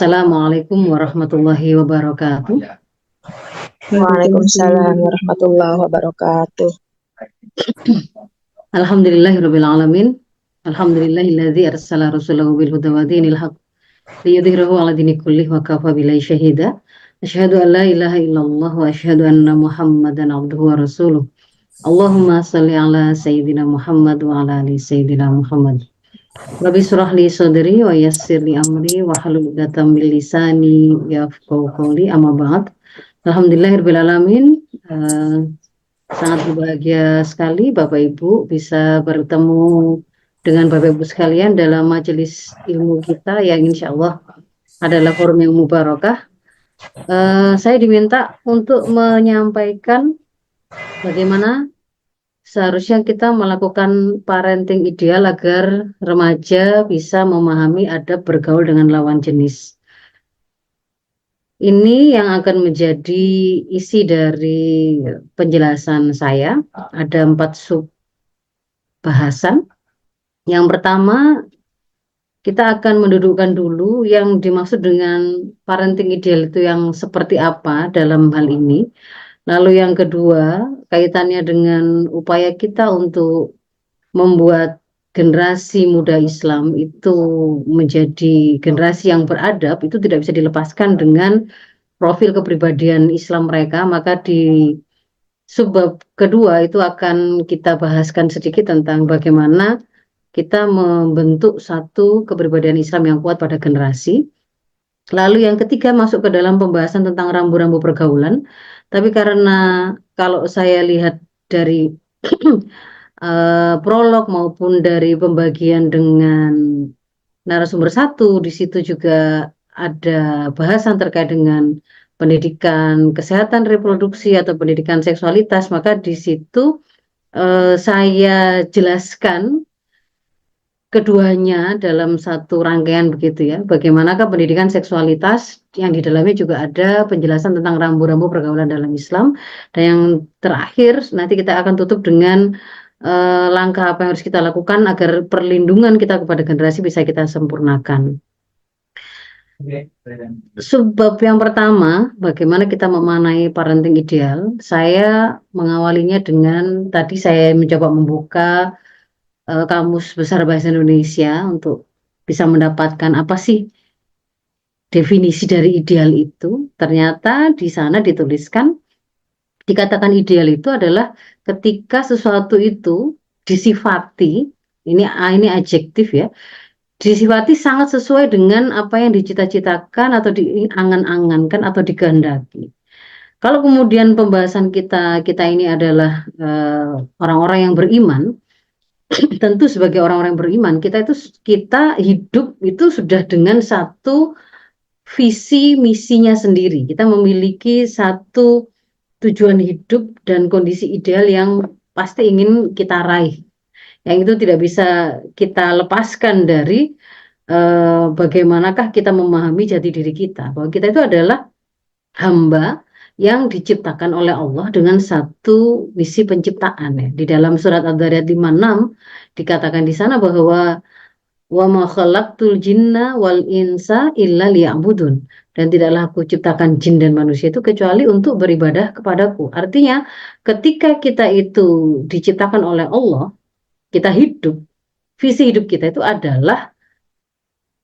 Assalamualaikum warahmatullahi wabarakatuh. Waalaikumsalam warahmatullahi wabarakatuh. Alhamdulillahirabbil alamin. Alhamdulillahilladzi arsala rasulahu bil huda wa dinil haq liyudhhirahu 'ala dini kullih wa kafa billahi syahida. Asyhadu an la ilaha illallah wa asyhadu anna Muhammadan abduhu wa rasuluh. Allahumma shalli 'ala sayyidina Muhammad wa 'ala ali sayyidina Muhammad. Rabbi shrah li sadri wa yassir li amri wa hlul 'uqdatam min lisani yafqahu qawli, amma ba'd. Alhamdulillahirabbil alamin. Sangat berbahagia sekali Bapak Ibu bisa bertemu dengan Bapak Ibu sekalian dalam majelis ilmu kita yang insya Allah adalah forum yang mubarakah. Saya diminta untuk menyampaikan bagaimana seharusnya kita melakukan parenting ideal agar remaja bisa memahami adab bergaul dengan lawan jenis. Ini yang akan menjadi isi dari penjelasan saya. Ada 4 sub bahasan. Yang pertama, kita akan mendudukkan dulu yang dimaksud dengan parenting ideal itu yang seperti apa dalam hal ini. Lalu yang kedua, kaitannya dengan upaya kita untuk membuat generasi muda Islam itu menjadi generasi yang beradab, itu tidak bisa dilepaskan dengan profil kepribadian Islam mereka. Maka di subbab kedua itu akan kita bahaskan sedikit tentang bagaimana kita membentuk satu kepribadian Islam yang kuat pada generasi. Lalu yang ketiga masuk ke dalam pembahasan tentang rambu-rambu pergaulan. Tapi karena kalau saya lihat dari prolog maupun dari pembagian dengan narasumber satu, di situ juga ada bahasan terkait dengan pendidikan kesehatan reproduksi atau pendidikan seksualitas, maka di situ saya jelaskan keduanya dalam satu rangkaian begitu ya. Bagaimanakah pendidikan seksualitas yang di dalamnya juga ada penjelasan tentang rambu-rambu pergaulan dalam Islam. Dan yang terakhir nanti kita akan tutup dengan langkah apa yang harus kita lakukan agar perlindungan kita kepada generasi bisa kita sempurnakan. Subbab yang pertama, bagaimana kita memaknai parenting ideal. Saya mengawalinya dengan tadi saya mencoba membuka Kamus Besar Bahasa Indonesia untuk bisa mendapatkan apa sih definisi dari ideal itu. Ternyata di sana dituliskan, dikatakan ideal itu adalah ketika sesuatu itu disifati, ini adjektif ya, disifati sangat sesuai dengan apa yang dicita-citakan atau diangan-angankan atau dikehendaki. Kalau kemudian pembahasan kita ini adalah orang-orang yang beriman, tentu sebagai orang-orang yang beriman kita hidup itu sudah dengan satu visi misinya sendiri. Kita memiliki satu tujuan hidup dan kondisi ideal yang pasti ingin kita raih. Yang itu tidak bisa kita lepaskan dari bagaimanakah kita memahami jati diri kita. Bahwa kita itu adalah hamba yang diciptakan oleh Allah dengan satu misi penciptaan ya. Di dalam surat Ad-Dzariyat 56 dikatakan di sana bahwa wa ma khalaqtul jinna wal insa illa liya'budun, dan tidaklah aku ciptakan jin dan manusia itu kecuali untuk beribadah kepadaku. Artinya ketika kita itu diciptakan oleh Allah, kita hidup, visi hidup kita itu adalah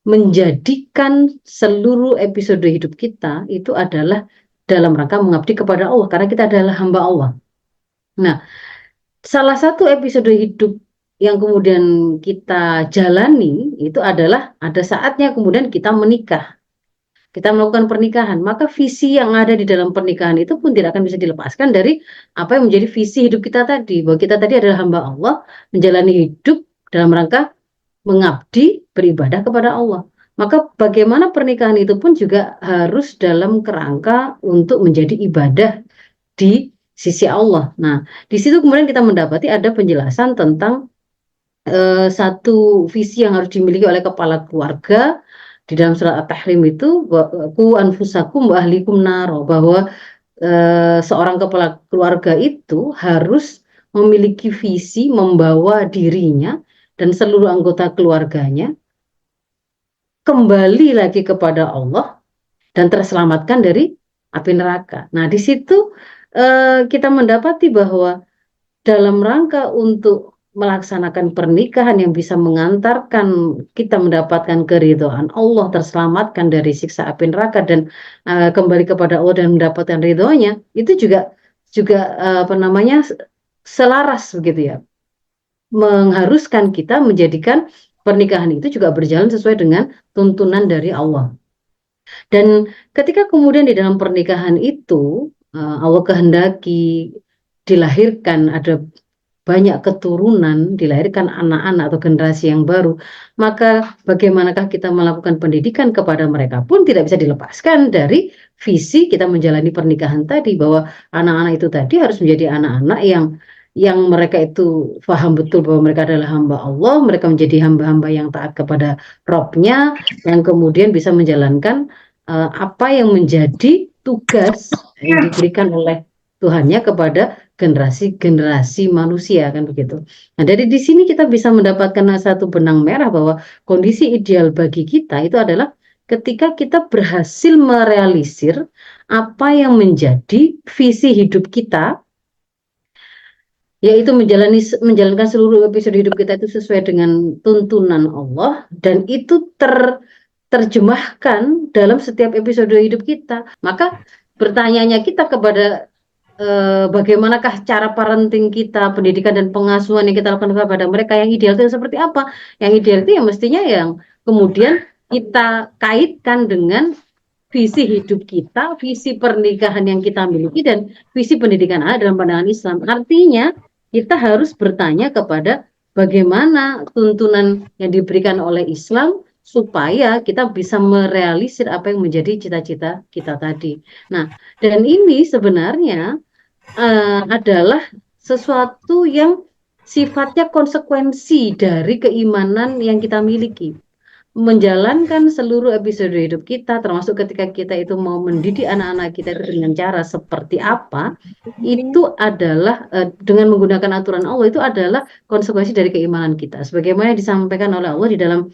menjadikan seluruh episode hidup kita itu adalah dalam rangka mengabdi kepada Allah, karena kita adalah hamba Allah. Nah, salah satu episode hidup yang kemudian kita jalani itu adalah ada saatnya kemudian kita menikah. Kita melakukan pernikahan, maka visi yang ada di dalam pernikahan itu pun tidak akan bisa dilepaskan dari apa yang menjadi visi hidup kita tadi. Bahwa kita tadi adalah hamba Allah, menjalani hidup dalam rangka mengabdi, beribadah kepada Allah. Maka bagaimana pernikahan itu pun juga harus dalam kerangka untuk menjadi ibadah di sisi Allah. Nah, di situ kemudian kita mendapati ada penjelasan tentang satu visi yang harus dimiliki oleh kepala keluarga. Di dalam surat At-Tahrim itu, ku anfusakum wa ahlikum naro, bahwa seorang kepala keluarga itu harus memiliki visi membawa dirinya dan seluruh anggota keluarganya kembali lagi kepada Allah dan terselamatkan dari api neraka. Nah, di situ kita mendapati bahwa dalam rangka untuk melaksanakan pernikahan yang bisa mengantarkan kita mendapatkan keridhaan Allah, terselamatkan dari siksa api neraka dan kembali kepada Allah dan mendapatkan ridhonya, itu juga apa namanya, selaras begitu ya, mengharuskan kita menjadikan pernikahan itu juga berjalan sesuai dengan tuntunan dari Allah. Dan ketika kemudian di dalam pernikahan itu Allah kehendaki dilahirkan ada banyak keturunan, dilahirkan anak-anak atau generasi yang baru, maka bagaimanakah kita melakukan pendidikan kepada mereka pun tidak bisa dilepaskan dari visi kita menjalani pernikahan tadi, bahwa anak-anak itu tadi harus menjadi anak-anak yang mereka itu paham betul bahwa mereka adalah hamba Allah, mereka menjadi hamba-hamba yang taat kepada Robnya, yang kemudian bisa menjalankan apa yang menjadi tugas yang diberikan oleh Tuhannya kepada generasi-generasi manusia, kan begitu. Nah, dari di sini kita bisa mendapatkan satu benang merah bahwa kondisi ideal bagi kita itu adalah ketika kita berhasil merealisir apa yang menjadi visi hidup kita, yaitu menjalankan seluruh episode hidup kita itu sesuai dengan tuntunan Allah, dan itu terjemahkan dalam setiap episode hidup kita. Maka bertanyanya kita kepada bagaimanakah cara parenting kita, pendidikan dan pengasuhan yang kita lakukan kepada mereka, yang ideal itu seperti apa? Yang ideal itu ya mestinya yang kemudian kita kaitkan dengan visi hidup kita, visi pernikahan yang kita miliki, dan visi pendidikan anak dalam pandangan Islam. Artinya kita harus bertanya kepada bagaimana tuntunan yang diberikan oleh Islam supaya kita bisa merealisir apa yang menjadi cita-cita kita tadi. Nah, dan ini sebenarnya adalah sesuatu yang sifatnya konsekuensi dari keimanan yang kita miliki. Menjalankan seluruh episode hidup kita, termasuk ketika kita itu mau mendidik anak-anak kita dengan cara seperti apa, itu adalah dengan menggunakan aturan Allah, itu adalah konsekuensi dari keimanan kita. Sebagaimana disampaikan oleh Allah di dalam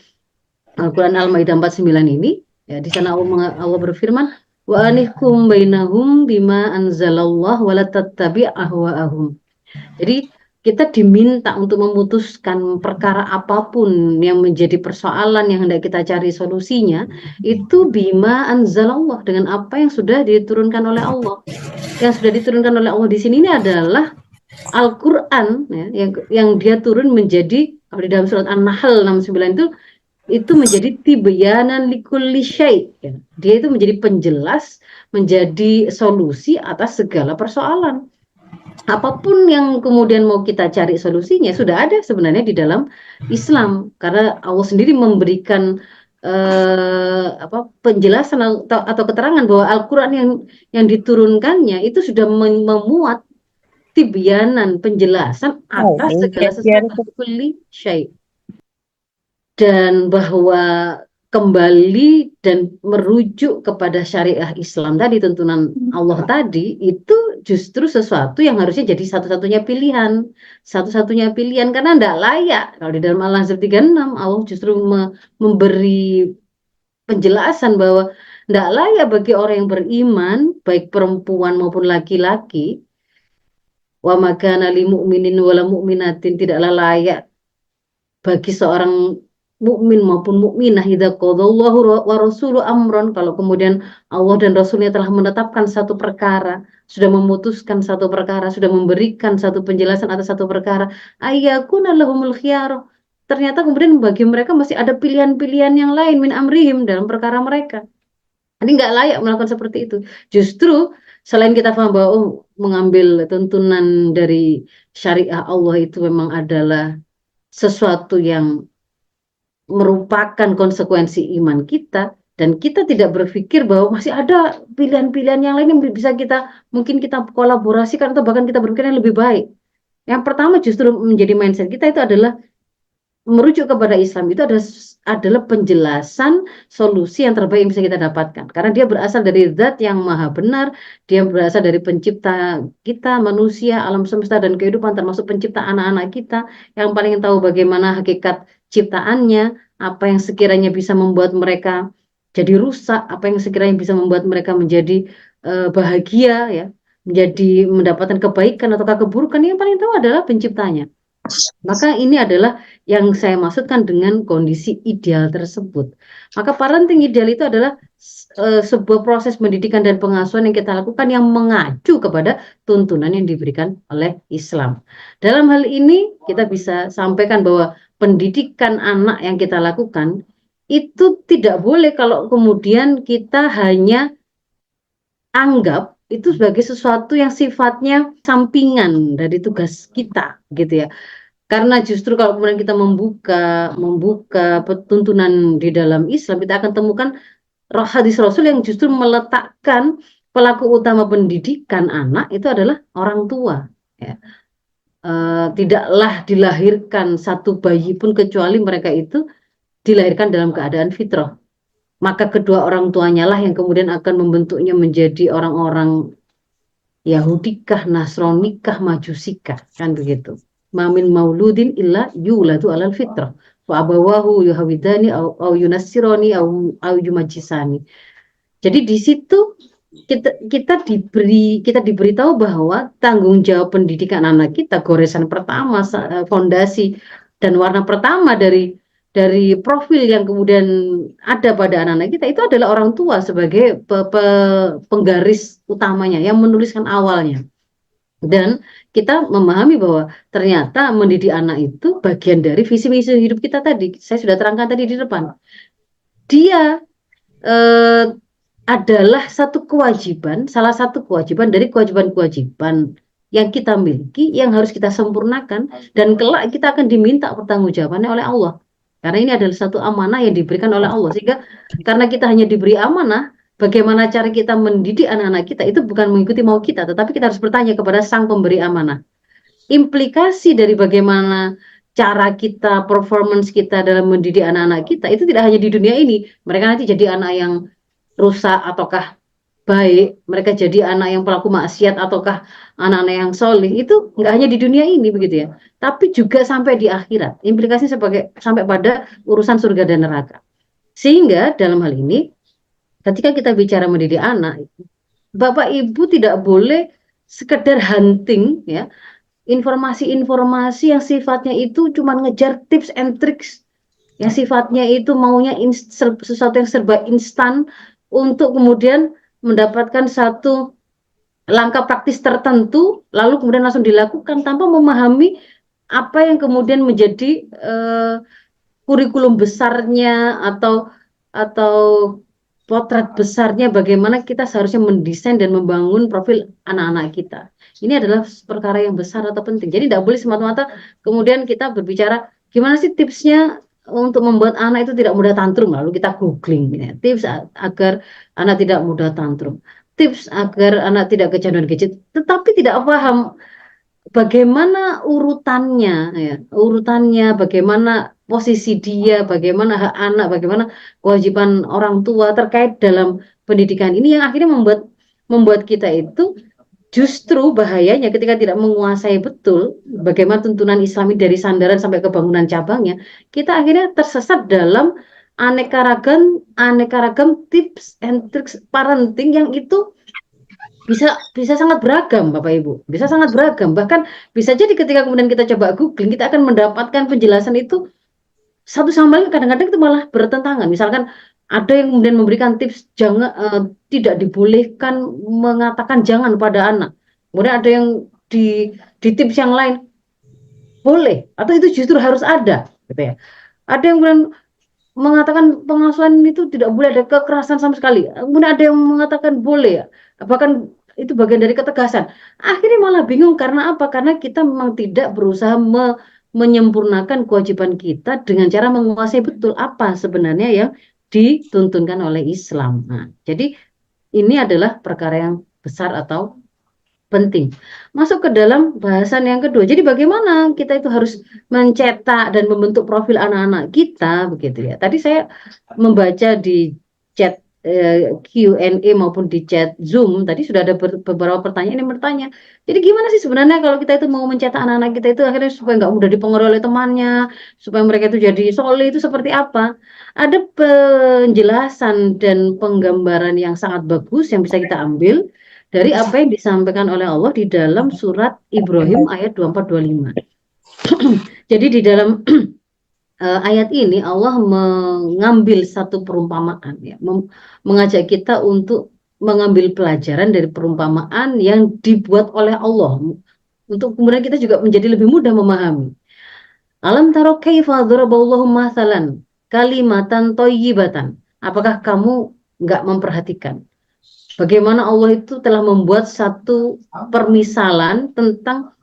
Al-Quran Al-Maidah 49 ini, ya, di sana Allah berfirman, wa anihkum bainahum bima anzalallah wa la tattabi' ahwa'ahum. Jadi kita diminta untuk memutuskan perkara apapun yang menjadi persoalan yang hendak kita cari solusinya, itu bima anzalallah, dengan apa yang sudah diturunkan oleh Allah. Yang sudah diturunkan oleh Allah di sini ini adalah Al-Quran, ya, yang dia turun menjadi, di dalam surat An-Nahl 69 itu menjadi tibyanan likulli syai', ya. Dia itu menjadi penjelas, menjadi solusi atas segala persoalan. Apapun yang kemudian mau kita cari solusinya sudah ada sebenarnya di dalam Islam, karena Allah sendiri memberikan penjelasan atau keterangan bahwa Al-Quran yang diturunkannya itu sudah memuat tibyanan, penjelasan atas segala sesuatu kulli syai'. Dan bahwa kembali dan merujuk kepada syariah Islam tadi, tuntunan Allah tadi, itu justru sesuatu yang harusnya jadi satu-satunya pilihan. Satu-satunya pilihan, karena tidak layak. Kalau di dalam Al-Ahzab 36, Allah justru memberi penjelasan bahwa tidak layak bagi orang yang beriman, baik perempuan maupun laki-laki, wa makana li mu'minin wala mu'minatin, tidaklah layak bagi seorang mukmin maupun mukminah idza qadallahu wa rasulu amron, kalau kemudian Allah dan Rasulnya telah menetapkan satu perkara, sudah memutuskan satu perkara, sudah memberikan satu penjelasan atas satu perkara, ayyakuna lahumul khiyarah, ternyata kemudian bagi mereka masih ada pilihan-pilihan yang lain min amrihim, dalam perkara mereka. Ini nggak layak melakukan seperti itu. Justru selain kita paham bahwa mengambil tuntunan dari syariah Allah itu memang adalah sesuatu yang merupakan konsekuensi iman kita, dan kita tidak berpikir bahwa masih ada pilihan-pilihan yang lain yang bisa mungkin kita kolaborasikan atau bahkan kita berpikir yang lebih baik. Yang pertama justru menjadi mindset kita itu adalah merujuk kepada Islam, itu adalah penjelasan solusi yang terbaik yang bisa kita dapatkan, karena dia berasal dari zat yang maha benar, dia berasal dari pencipta kita, manusia, alam semesta dan kehidupan, termasuk pencipta anak-anak kita yang paling tahu bagaimana hakikat ciptaannya, apa yang sekiranya bisa membuat mereka jadi rusak, apa yang sekiranya bisa membuat mereka menjadi bahagia, ya, menjadi mendapatkan kebaikan atau keburukan. Yang paling tahu adalah penciptanya. Maka ini adalah yang saya maksudkan dengan kondisi ideal tersebut. Maka parenting ideal itu adalah sebuah proses pendidikan dan pengasuhan yang kita lakukan yang mengacu kepada tuntunan yang diberikan oleh Islam. Dalam hal ini kita bisa sampaikan bahwa pendidikan anak yang kita lakukan itu tidak boleh kalau kemudian kita hanya anggap itu sebagai sesuatu yang sifatnya sampingan dari tugas kita, gitu ya. Karena justru kalau kemudian kita membuka tuntunan di dalam Islam, kita akan temukan hadis Rasul yang justru meletakkan pelaku utama pendidikan anak itu adalah orang tua. Ya. Tidaklah dilahirkan satu bayi pun kecuali mereka itu dilahirkan dalam keadaan fitrah. Maka kedua orang tuanya lah yang kemudian akan membentuknya menjadi orang-orang Yahudikah, Nasronikah, Majusikah, kan begitu. Mamin mauludin illa yuladu alal fitrah. Wa abawahu yuhawidani au yunassironi au yumajisani. Jadi di situ kita diberitahu bahwa tanggung jawab pendidikan anak kita, goresan pertama, fondasi dan warna pertama dari profil yang kemudian ada pada anak-anak kita itu adalah orang tua sebagai penggaris utamanya yang menuliskan awalnya. Dan kita memahami bahwa ternyata mendidik anak itu bagian dari visi misi hidup kita tadi. Saya sudah terangkan tadi di depan. Dia adalah salah satu kewajiban dari kewajiban-kewajiban yang kita miliki, yang harus kita sempurnakan, dan kelak kita akan diminta pertanggungjawabannya oleh Allah. Karena ini adalah satu amanah yang diberikan oleh Allah. Sehingga karena kita hanya diberi amanah, bagaimana cara kita mendidik anak-anak kita itu bukan mengikuti mau kita, tetapi kita harus bertanya kepada sang pemberi amanah. Implikasi dari bagaimana cara kita, performance kita dalam mendidik anak-anak kita itu tidak hanya di dunia ini. Mereka nanti jadi anak yang rusak ataukah baik, mereka jadi anak yang pelaku maksiat ataukah anak-anak yang soleh, itu nggak hanya di dunia ini begitu ya, tapi juga sampai di akhirat. Implikasinya sampai pada urusan surga dan neraka. Sehingga dalam hal ini, ketika kita bicara mendidik anak, Bapak Ibu tidak boleh sekedar hunting ya, informasi-informasi yang sifatnya itu cuma ngejar tips and tricks, yang sifatnya itu maunya sesuatu yang serba instan untuk kemudian mendapatkan satu langkah praktis tertentu, lalu kemudian langsung dilakukan tanpa memahami apa yang kemudian menjadi kurikulum besarnya atau potret besarnya bagaimana kita seharusnya mendesain dan membangun profil anak-anak kita. Ini adalah perkara yang besar atau penting. Jadi tidak boleh semata-mata kemudian kita berbicara gimana sih tipsnya untuk membuat anak itu tidak mudah tantrum, lalu kita googling ya. Tips agar anak tidak mudah tantrum, tips agar anak tidak kecanduan gadget, tetapi tidak paham bagaimana urutannya, bagaimana posisi dia, bagaimana hak anak, bagaimana kewajiban orang tua terkait dalam pendidikan ini, yang akhirnya membuat kita itu justru bahayanya ketika tidak menguasai betul bagaimana tuntunan Islami dari sandaran sampai ke bangunan cabangnya, kita akhirnya tersesat dalam aneka ragam tips and tricks parenting yang itu bisa sangat beragam, Bapak Ibu, bisa sangat beragam. Bahkan bisa jadi ketika kemudian kita coba googling, kita akan mendapatkan penjelasan itu satu sama lain, kadang-kadang itu malah bertentangan. Misalkan ada yang kemudian memberikan tips tidak dibolehkan mengatakan jangan pada anak. Kemudian ada yang di tips yang lain boleh atau itu justru harus ada, gitu ya. Ada yang kemudian mengatakan pengasuhan itu tidak boleh ada kekerasan sama sekali. Kemudian ada yang mengatakan boleh, bahkan itu bagian dari ketegasan. Akhirnya malah bingung karena apa? Karena kita memang tidak berusaha menyempurnakan kewajiban kita dengan cara menguasai betul apa sebenarnya yang dituntunkan oleh Islam. Nah, jadi ini adalah perkara yang besar atau penting. Masuk ke dalam bahasan yang kedua. Jadi bagaimana kita itu harus mencetak dan membentuk profil anak-anak kita, begitu ya. Tadi saya membaca di chat Q&A maupun di chat Zoom tadi sudah ada beberapa pertanyaan yang bertanya. Jadi gimana sih sebenarnya kalau kita itu mau mencetak anak-anak kita itu akhirnya supaya nggak mudah dipengaruhi oleh temannya, supaya mereka itu jadi soleh itu seperti apa? Ada penjelasan dan penggambaran yang sangat bagus yang bisa kita ambil dari apa yang disampaikan oleh Allah di dalam surat Ibrahim ayat 24-25. Jadi di dalam ayat ini Allah mengambil satu perumpamaan ya, mengajak kita untuk mengambil pelajaran dari perumpamaan yang dibuat oleh Allah untuk kemudian kita juga menjadi lebih mudah memahami. Alam taro kaifa daraballahu mathalan kalimatan thayyibatan. Apakah kamu nggak memperhatikan bagaimana Allah itu telah membuat satu permisalan tentang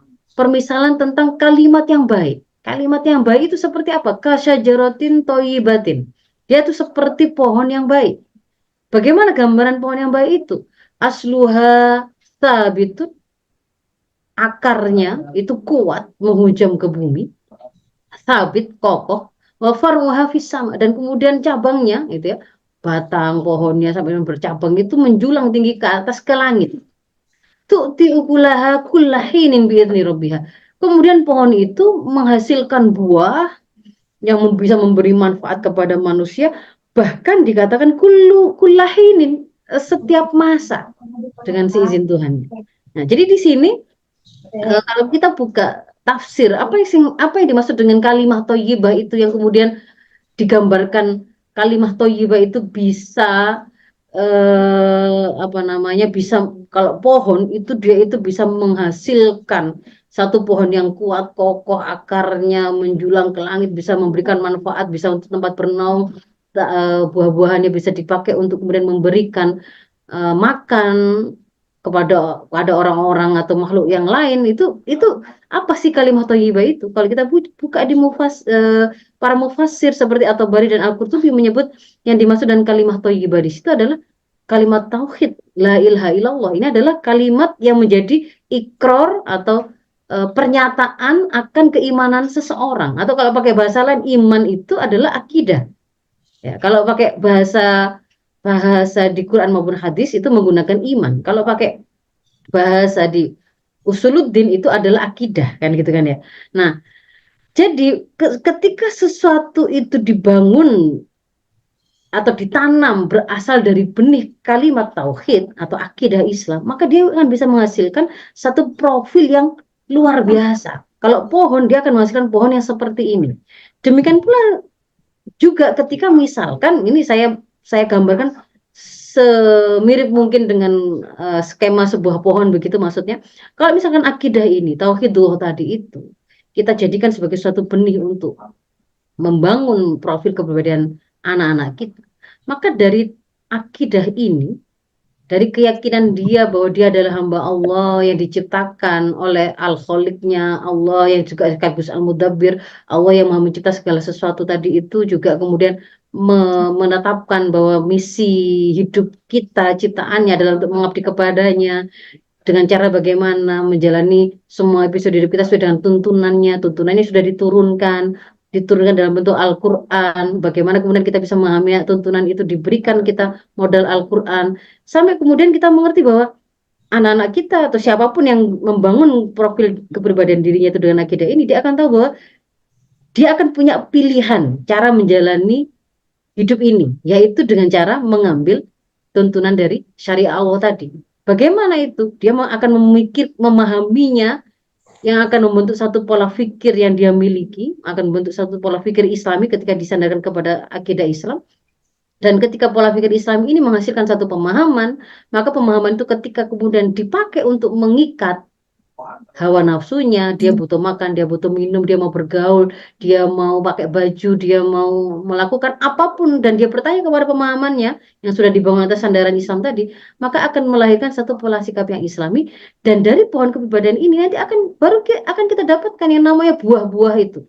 kalimat yang baik. Kalimat yang baik itu seperti apa? Kasyajaratin toyibatin. Dia itu seperti pohon yang baik. Bagaimana gambaran pohon yang baik itu? Asluha sabitun, akarnya itu kuat menghujam ke bumi, sabit kokoh, wa faruha fis sama, dan kemudian cabangnya itu ya, batang pohonnya sampai bercabang itu menjulang tinggi ke atas ke langit. Tu'ti ukulaha kullahinin biidzni rabbiha. Kemudian pohon itu menghasilkan buah yang bisa memberi manfaat kepada manusia, bahkan dikatakan kullahinin, setiap masa dengan seizin Tuhan. Nah, jadi di sini kalau kita buka tafsir apa yang dimaksud dengan kalimat thayyibah itu yang kemudian digambarkan kalimat thayyibah itu bisa apa namanya, bisa, kalau pohon itu dia itu bisa menghasilkan satu pohon yang kuat kokoh, akarnya menjulang ke langit, bisa memberikan manfaat, bisa untuk tempat bernaung, buah-buahannya bisa dipakai untuk kemudian memberikan makan kepada orang-orang atau makhluk yang lain. Itu apa sih kalimat thayyibah itu? Kalau kita buka di para mufassir seperti At-Tabari dan Al-Qurtubi menyebut yang dimaksud dengan kalimat thayyibah di situ adalah kalimat tauhid, la ilaha illallah. Ini adalah kalimat yang menjadi ikrar atau pernyataan akan keimanan seseorang. Atau kalau pakai bahasa lain, iman itu adalah akidah. Ya, kalau pakai bahasa bahasa di Quran maupun hadis itu menggunakan iman. Kalau pakai bahasa di usuluddin itu adalah akidah, kan gitu kan ya. Nah, jadi ketika sesuatu itu dibangun atau ditanam berasal dari benih kalimat tauhid atau akidah Islam, maka dia akan bisa menghasilkan satu profil yang luar biasa. Kalau pohon, dia akan menghasilkan pohon yang seperti ini. Demikian pula juga ketika misalkan ini saya gambarkan semirip mungkin dengan skema sebuah pohon begitu maksudnya. Kalau misalkan akidah ini, tauhidullah tadi itu kita jadikan sebagai suatu benih untuk membangun profil kepribadian anak-anak kita, maka dari akidah ini, dari keyakinan dia bahwa dia adalah hamba Allah yang diciptakan oleh Al-Khaliqnya, Allah yang juga sekaligus Al-Mudabbir, Allah yang Maha mencipta segala sesuatu tadi itu juga kemudian menetapkan bahwa misi hidup kita, ciptaannya adalah untuk mengabdi kepadanya dengan cara bagaimana menjalani semua episode hidup kita sesuai dengan tuntunannya. Tuntunannya sudah diturunkan dalam bentuk Al-Quran. Bagaimana kemudian kita bisa memahami tuntunan itu, diberikan kita modal Al-Quran. Sampai kemudian kita mengerti bahwa anak-anak kita atau siapapun yang membangun profil kepribadian dirinya itu dengan akidah ini, dia akan tahu bahwa dia akan punya pilihan cara menjalani hidup ini, yaitu dengan cara mengambil tuntunan dari syariat Allah tadi. Bagaimana itu? Dia akan memahaminya, yang akan membentuk satu pola pikir yang dia miliki, akan membentuk satu pola pikir Islami ketika disandarkan kepada akidah Islam. Dan ketika pola pikir Islam ini menghasilkan satu pemahaman, maka pemahaman itu ketika kemudian dipakai untuk mengikat hawa nafsunya, dia butuh makan, dia butuh minum, dia mau bergaul, dia mau pakai baju, dia mau melakukan apapun, dan dia bertanya kepada pemahamannya yang sudah dibangun atas sandaran Islam tadi, maka akan melahirkan satu pola sikap yang Islami. Dan dari pohon kepribadian ini nanti akan kita dapatkan yang namanya buah-buah itu,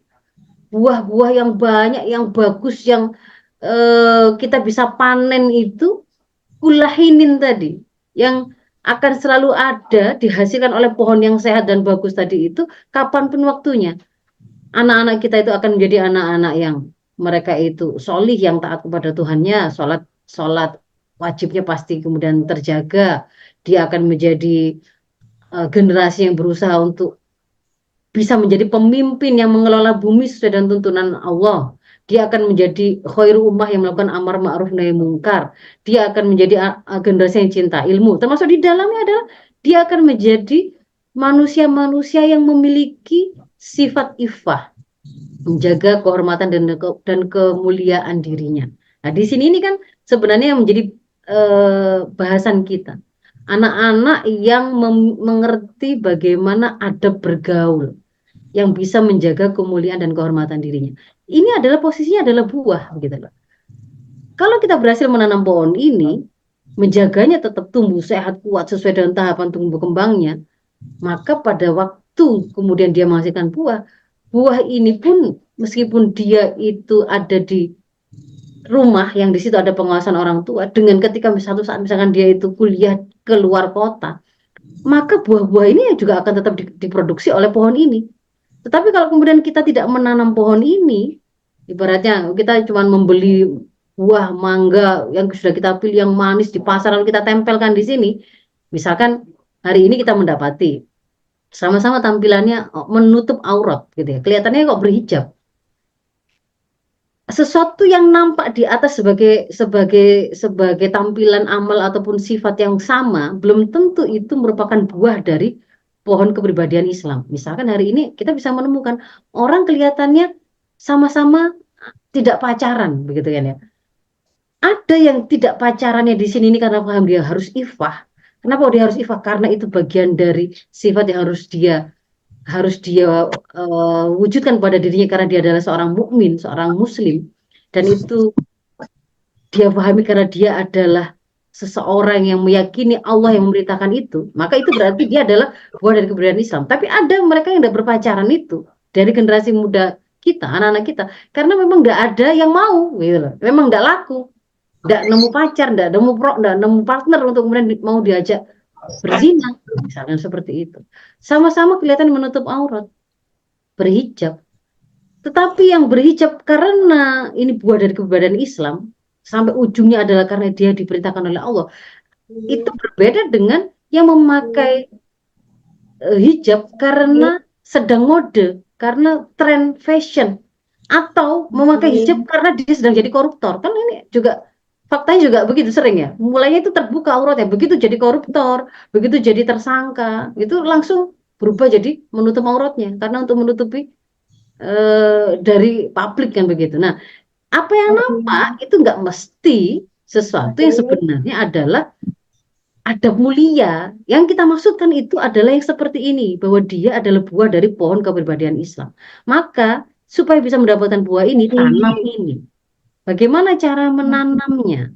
buah-buah yang banyak, yang bagus, yang kita bisa panen itu, kulahinin tadi, yang akan selalu ada dihasilkan oleh pohon yang sehat dan bagus tadi itu, kapanpun waktunya. Anak-anak kita itu akan menjadi anak-anak yang mereka itu solih, yang taat kepada Tuhannya, sholat wajibnya pasti kemudian terjaga. Dia akan menjadi generasi yang berusaha untuk bisa menjadi pemimpin yang mengelola bumi sesuai dengan tuntunan Allah. Dia akan menjadi khairu ummah yang melakukan amar ma'ruf nahi mungkar. Dia akan menjadi generasi yang cinta ilmu. Termasuk di dalamnya adalah dia akan menjadi manusia-manusia yang memiliki sifat iffah, menjaga kehormatan dan kemuliaan dirinya. Nah, di sini ini kan sebenarnya yang menjadi bahasan kita. Anak-anak yang mengerti bagaimana adab bergaul, yang bisa menjaga kemuliaan dan kehormatan dirinya. Ini adalah posisinya adalah buah, gitu loh. Kalau kita berhasil menanam pohon ini, menjaganya tetap tumbuh sehat kuat sesuai dengan tahapan tumbuh kembangnya, maka pada waktu kemudian dia menghasilkan buah, buah ini pun meskipun dia itu ada di rumah yang di situ ada pengawasan orang tua, dengan ketika satu saat misalkan dia itu kuliah ke luar kota, maka buah-buah ini juga akan tetap diproduksi oleh pohon ini. Tetapi kalau kemudian kita tidak menanam pohon ini, ibaratnya kita cuma membeli buah mangga yang sudah kita pilih yang manis di pasar lalu kita tempelkan di sini. Misalkan hari ini kita mendapati sama-sama tampilannya menutup aurat gitu ya. Kelihatannya kok berhijab. Sesuatu yang nampak di atas sebagai tampilan amal ataupun sifat yang sama belum tentu itu merupakan buah dari pohon kepribadian Islam. Misalkan hari ini kita bisa menemukan orang kelihatannya sama-sama tidak pacaran begitu kan ya. Ada yang tidak pacarannya di sini ini karena paham dia harus ifah. Kenapa dia harus ifah? Karena itu bagian dari sifat yang harus dia wujudkan pada dirinya karena dia adalah seorang mukmin, seorang muslim, dan itu dia pahami karena dia adalah seseorang yang meyakini Allah yang memerintahkan itu, maka itu berarti dia adalah buah dari kebudayaan Islam. Tapi ada mereka yang tidak berpacaran itu dari generasi muda kita, anak-anak kita, karena memang tidak ada yang mau, gitu loh. Memang tidak laku, tidak nemu pacar, tidak nemu partner untuk kemudian mau diajak berzina, misalnya seperti itu. Sama-sama kelihatan menutup aurat, berhijab. Tetapi yang berhijab karena ini buah dari keberadaan Islam, sampai ujungnya adalah karena dia diperintahkan oleh Allah, itu berbeda dengan yang memakai hijab karena sedang mode, karena tren fashion, atau memakai hijab karena dia sedang jadi koruptor. Kan ini juga faktanya juga begitu sering ya. Mulainya itu terbuka auratnya, begitu jadi koruptor, begitu jadi tersangka, itu langsung berubah jadi menutup auratnya karena untuk menutupi dari publik kan begitu. Nah, apa yang nampak itu nggak mesti sesuatu yang sebenarnya adalah adab mulia. Yang kita maksudkan itu adalah yang seperti ini, bahwa dia adalah buah dari pohon kepribadian Islam. Maka supaya bisa mendapatkan buah ini, tanam ini. Bagaimana cara menanamnya?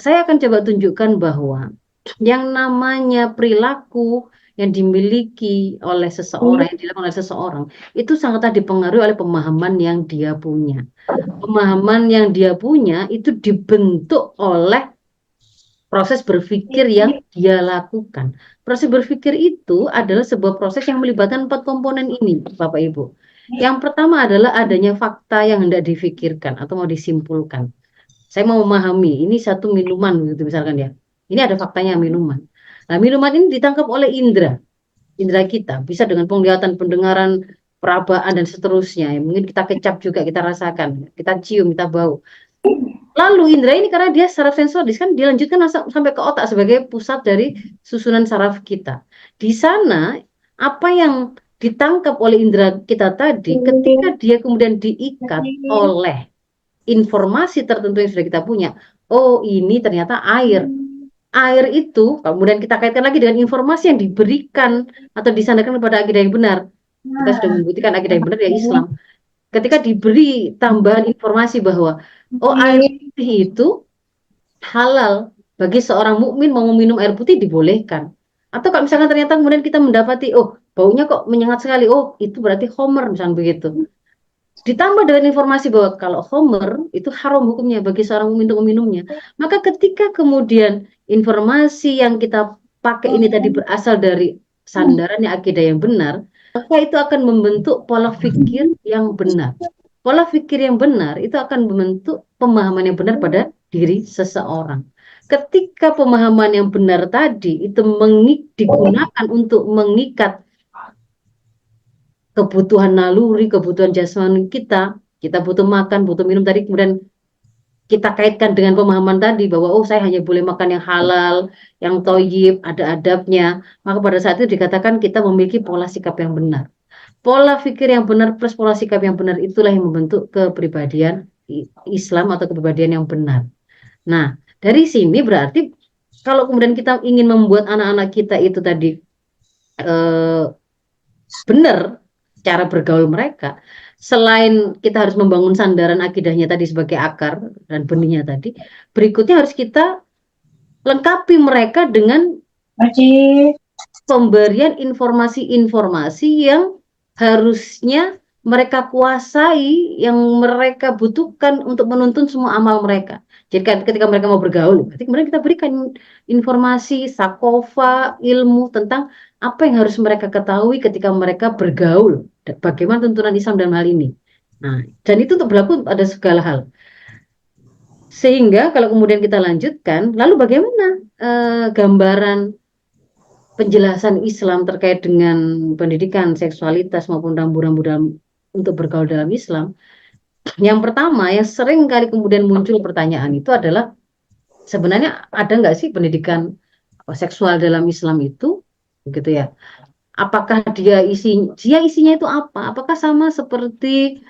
Saya akan coba tunjukkan bahwa yang namanya perilaku yang dimiliki oleh seseorang, yang dilakukan oleh seseorang, itu sangatlah dipengaruhi oleh pemahaman yang dia punya. Pemahaman yang dia punya itu dibentuk oleh proses berpikir yang dia lakukan. Proses berpikir itu adalah sebuah proses yang melibatkan 4 komponen ini, Bapak Ibu. Yang pertama adalah adanya fakta yang hendak difikirkan atau mau disimpulkan. Saya mau memahami, ini satu minuman, gitu misalkan ya. Ini ada faktanya minuman. Nah, minuman ini ditangkap oleh indera kita, bisa dengan penglihatan, pendengaran, perabaan dan seterusnya. Mungkin kita kecap juga, kita rasakan, kita cium, kita bau. Lalu indera ini karena dia saraf sensoris kan dilanjutkan sampai ke otak sebagai pusat dari susunan saraf kita. Di sana apa yang ditangkap oleh indera kita tadi, ketika dia kemudian diikat oleh informasi tertentu yang sudah kita punya, oh ini ternyata air. Air itu kemudian kita kaitkan lagi dengan informasi yang diberikan atau disandarkan kepada akidah yang benar. Kita sudah membuktikan akidah yang benar ya Islam. Ketika diberi tambahan informasi bahwa air putih itu halal bagi seorang mukmin, mau minum air putih dibolehkan. Atau kalau misalkan ternyata kemudian kita mendapati baunya kok menyengat sekali, itu berarti khamr misalnya begitu. Ditambah dengan informasi bahwa kalau khamr itu haram hukumnya bagi seorang mukmin untuk meminumnya. Maka ketika kemudian informasi yang kita pakai ini tadi berasal dari sandarannya akidah yang benar, maka itu akan membentuk pola pikir yang benar. Pola pikir yang benar itu akan membentuk pemahaman yang benar pada diri seseorang. Ketika pemahaman yang benar tadi itu digunakan untuk mengikat kebutuhan naluri, kebutuhan jasmani kita butuh makan, butuh minum tadi, kemudian kita kaitkan dengan pemahaman tadi bahwa oh saya hanya boleh makan yang halal, yang thayyib, ada adabnya, maka pada saat itu dikatakan kita memiliki pola sikap yang benar. Pola pikir yang benar plus pola sikap yang benar itulah yang membentuk kepribadian Islam atau kepribadian yang benar. Nah, dari sini berarti kalau kemudian kita ingin membuat anak-anak kita itu tadi eh, benar cara bergaul mereka, selain kita harus membangun sandaran akidahnya tadi sebagai akar dan benihnya tadi, berikutnya harus kita lengkapi mereka dengan pemberian informasi-informasi yang harusnya mereka kuasai, yang mereka butuhkan untuk menuntun semua amal mereka. Jadi ketika mereka mau bergaul, berarti kemudian kita berikan informasi, sakofa, ilmu tentang apa yang harus mereka ketahui ketika mereka bergaul. Bagaimana tuntunan Islam dalam hal ini. Nah, dan itu untuk berlaku pada segala hal. Sehingga kalau kemudian kita lanjutkan, lalu bagaimana gambaran penjelasan Islam terkait dengan pendidikan seksualitas maupun rambu-rambu untuk bergaul dalam Islam. Yang pertama yang sering kali kemudian muncul pertanyaan itu adalah sebenarnya ada nggak sih pendidikan seksual dalam Islam itu, gitu ya? Apakah dia isinya itu apa? Apakah sama seperti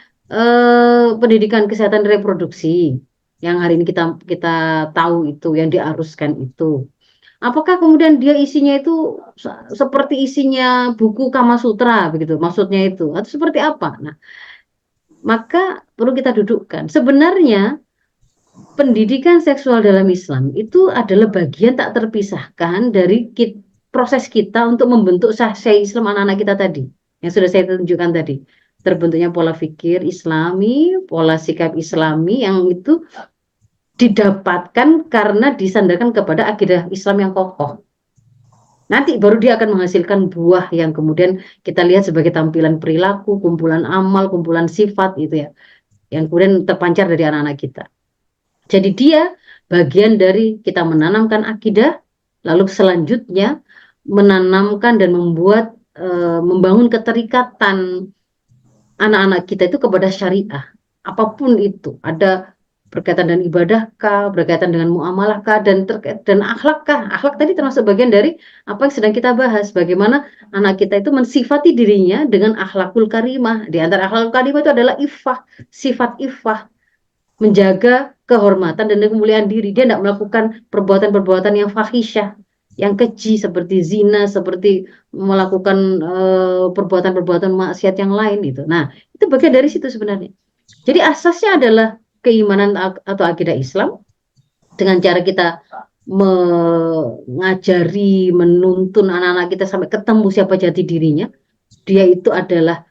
pendidikan kesehatan reproduksi yang hari ini kita kita tahu itu, yang diaruskan itu? Apakah kemudian dia isinya itu seperti isinya buku Kama Sutra begitu, maksudnya itu, atau seperti apa? Nah, maka perlu kita dudukkan. Sebenarnya pendidikan seksual dalam Islam itu adalah bagian tak terpisahkan dari proses kita untuk membentuk syahsia Islam anak-anak kita tadi, yang sudah saya tunjukkan tadi. Terbentuknya pola pikir Islami, pola sikap Islami yang itu didapatkan karena disandarkan kepada akidah Islam yang kokoh. Nanti baru dia akan menghasilkan buah yang kemudian kita lihat sebagai tampilan perilaku, kumpulan amal, kumpulan sifat gitu ya, yang kemudian terpancar dari anak-anak kita. Jadi dia bagian dari kita menanamkan akidah, lalu selanjutnya menanamkan dan membangun keterikatan anak-anak kita itu kepada syariah. Apapun itu, ada berkaitan dengan ibadahkah, berkaitan dengan muamalahkah, dan akhlakkah. Akhlak tadi termasuk bagian dari apa yang sedang kita bahas. Bagaimana anak kita itu mensifati dirinya dengan akhlakul karimah. Di antara akhlakul karimah itu adalah iffah, sifat iffah, menjaga kehormatan dan kemuliaan diri. Dia tidak melakukan perbuatan-perbuatan yang fahisyah, yang keji seperti zina, seperti melakukan perbuatan-perbuatan maksiat yang lain itu. Nah, itu bagian dari situ sebenarnya. Jadi asasnya adalah keimanan atau akidah Islam dengan cara kita mengajari, menuntun anak-anak kita sampai ketemu siapa jati dirinya. Dia itu adalah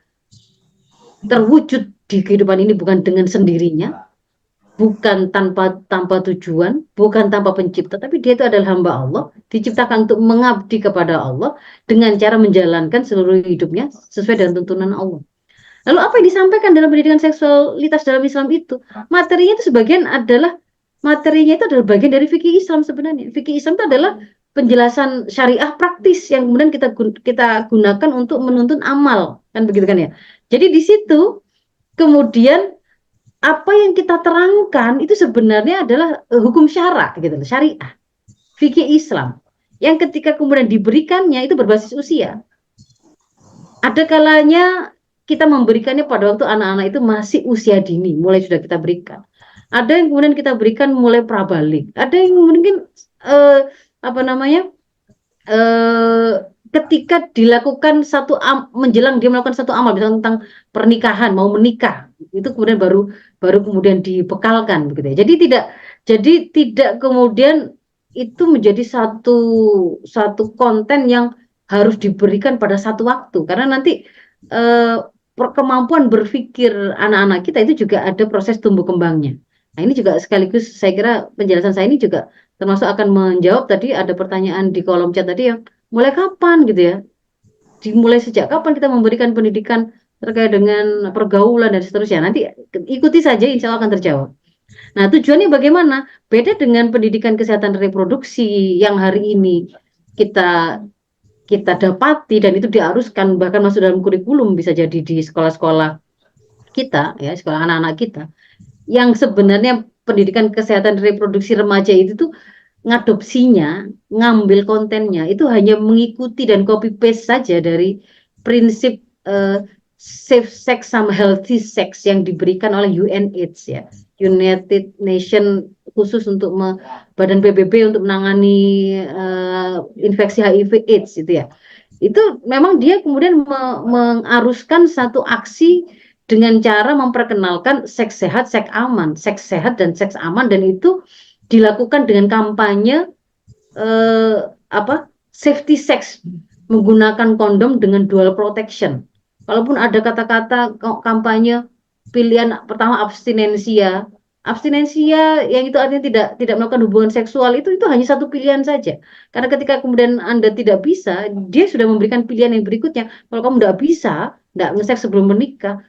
terwujud di kehidupan ini bukan dengan sendirinya, bukan tanpa tujuan, bukan tanpa pencipta, tapi dia itu adalah hamba Allah, diciptakan untuk mengabdi kepada Allah dengan cara menjalankan seluruh hidupnya sesuai dengan tuntunan Allah. Lalu apa yang disampaikan dalam pendidikan seksualitas dalam Islam itu? Materinya itu materinya itu adalah bagian dari fikih Islam sebenarnya. Fikih Islam itu adalah penjelasan syariah praktis yang kemudian kita gunakan untuk menuntun amal, kan begitu kan ya. Jadi di situ kemudian apa yang kita terangkan itu sebenarnya adalah hukum syara gitu, syariah, fikih Islam. Yang ketika kemudian diberikannya itu berbasis usia. Ada kalanya kita memberikannya pada waktu anak-anak itu masih usia dini, mulai sudah kita berikan. Ada yang kemudian kita berikan mulai prabalik. Ada yang mungkin ketika dilakukan menjelang dia melakukan satu amal, misalnya tentang pernikahan, mau menikah, itu kemudian baru kemudian dibekalkan begitu ya. Jadi tidak kemudian itu menjadi satu konten yang harus diberikan pada satu waktu, karena nanti kemampuan berpikir anak-anak kita itu juga ada proses tumbuh kembangnya. Nah, ini juga sekaligus saya kira penjelasan saya ini juga termasuk akan menjawab tadi ada pertanyaan di kolom chat tadi yang mulai kapan gitu ya. Dimulai sejak kapan kita memberikan pendidikan terkait dengan pergaulan dan seterusnya. Nanti ikuti saja insya Allah akan terjawab. Nah, tujuannya bagaimana? Beda dengan pendidikan kesehatan reproduksi yang hari ini kita kita dapati dan itu diaruskan bahkan masuk dalam kurikulum bisa jadi di sekolah-sekolah kita ya, sekolah anak-anak kita. Yang sebenarnya pendidikan kesehatan reproduksi remaja itu tuh ngadopsinya, ngambil kontennya itu hanya mengikuti dan copy paste saja dari prinsip safe sex sama healthy sex yang diberikan oleh UNAIDS ya, United Nation khusus untuk Badan PBB untuk menangani infeksi HIV/AIDS itu ya. Itu memang dia kemudian mengaruskan satu aksi dengan cara memperkenalkan seks sehat dan seks aman dan itu dilakukan dengan kampanye eh, apa safety sex menggunakan kondom dengan dual protection. Walaupun ada kata-kata kampanye pilihan pertama abstinensia, abstinensia yang itu artinya tidak melakukan hubungan seksual itu hanya satu pilihan saja. Karena ketika kemudian Anda tidak bisa, dia sudah memberikan pilihan yang berikutnya. Kalau kamu tidak bisa, tidak ngeseks sebelum menikah,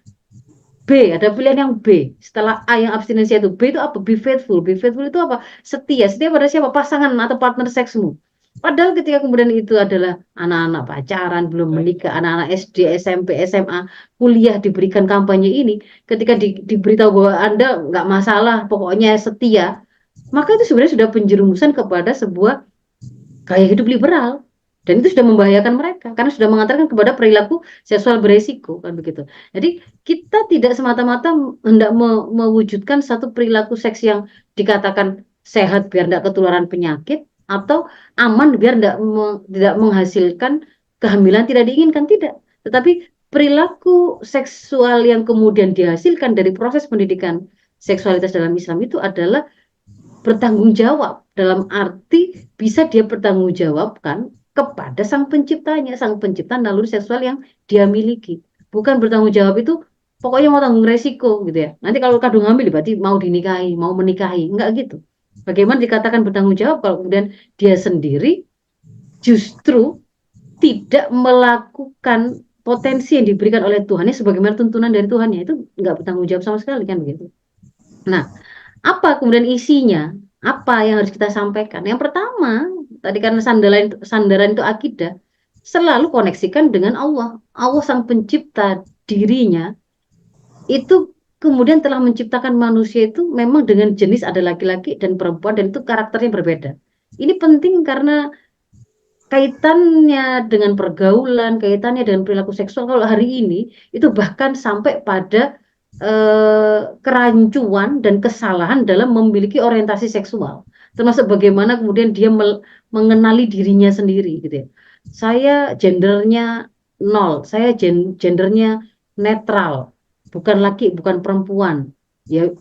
B, ada pilihan yang B. Setelah A yang abstinensia itu, B itu apa? Be faithful. Be faithful itu apa? Setia. Setia pada siapa? Pasangan atau partner seksmu. Padahal ketika kemudian itu adalah anak-anak pacaran, belum menikah, anak-anak SD, SMP, SMA, kuliah diberikan kampanye ini, ketika diberitahu bahwa Anda nggak masalah, pokoknya setia, maka itu sebenarnya sudah penjerumusan kepada sebuah gaya hidup liberal dan itu sudah membahayakan mereka karena sudah mengantarkan kepada perilaku seksual beresiko kan begitu. Jadi kita tidak semata-mata hendak mewujudkan satu perilaku seks yang dikatakan sehat biar tidak ketularan penyakit atau aman biar tidak menghasilkan kehamilan tidak diinginkan, tidak. Tetapi perilaku seksual yang kemudian dihasilkan dari proses pendidikan seksualitas dalam Islam itu adalah bertanggung jawab dalam arti bisa dia bertanggungjawabkan kepada sang penciptanya, sang pencipta naluri seksual yang dia miliki. Bukan bertanggung jawab itu pokoknya mau tanggung resiko gitu ya. Nanti kalau kadung hamil berarti mau dinikahi, mau menikahi, enggak gitu. Bagaimana dikatakan bertanggung jawab kalau kemudian dia sendiri justru tidak melakukan potensi yang diberikan oleh Tuhannya sebagaimana tuntunan dari Tuhannya, itu enggak bertanggung jawab sama sekali kan begitu. Nah, apa kemudian isinya? Apa yang harus kita sampaikan? Yang pertama, tadi karena sandaran itu akidah, selalu koneksikan dengan Allah. Allah sang pencipta dirinya itu kemudian telah menciptakan manusia itu memang dengan jenis ada laki-laki dan perempuan dan itu karakternya berbeda. Ini penting karena kaitannya dengan pergaulan, kaitannya dengan perilaku seksual kalau hari ini itu bahkan sampai pada kerancuan dan kesalahan dalam memiliki orientasi seksual, termasuk bagaimana kemudian dia mengenali dirinya sendiri, gitu ya. Saya gendernya nol, saya gendernya netral, bukan laki, bukan perempuan. Ya,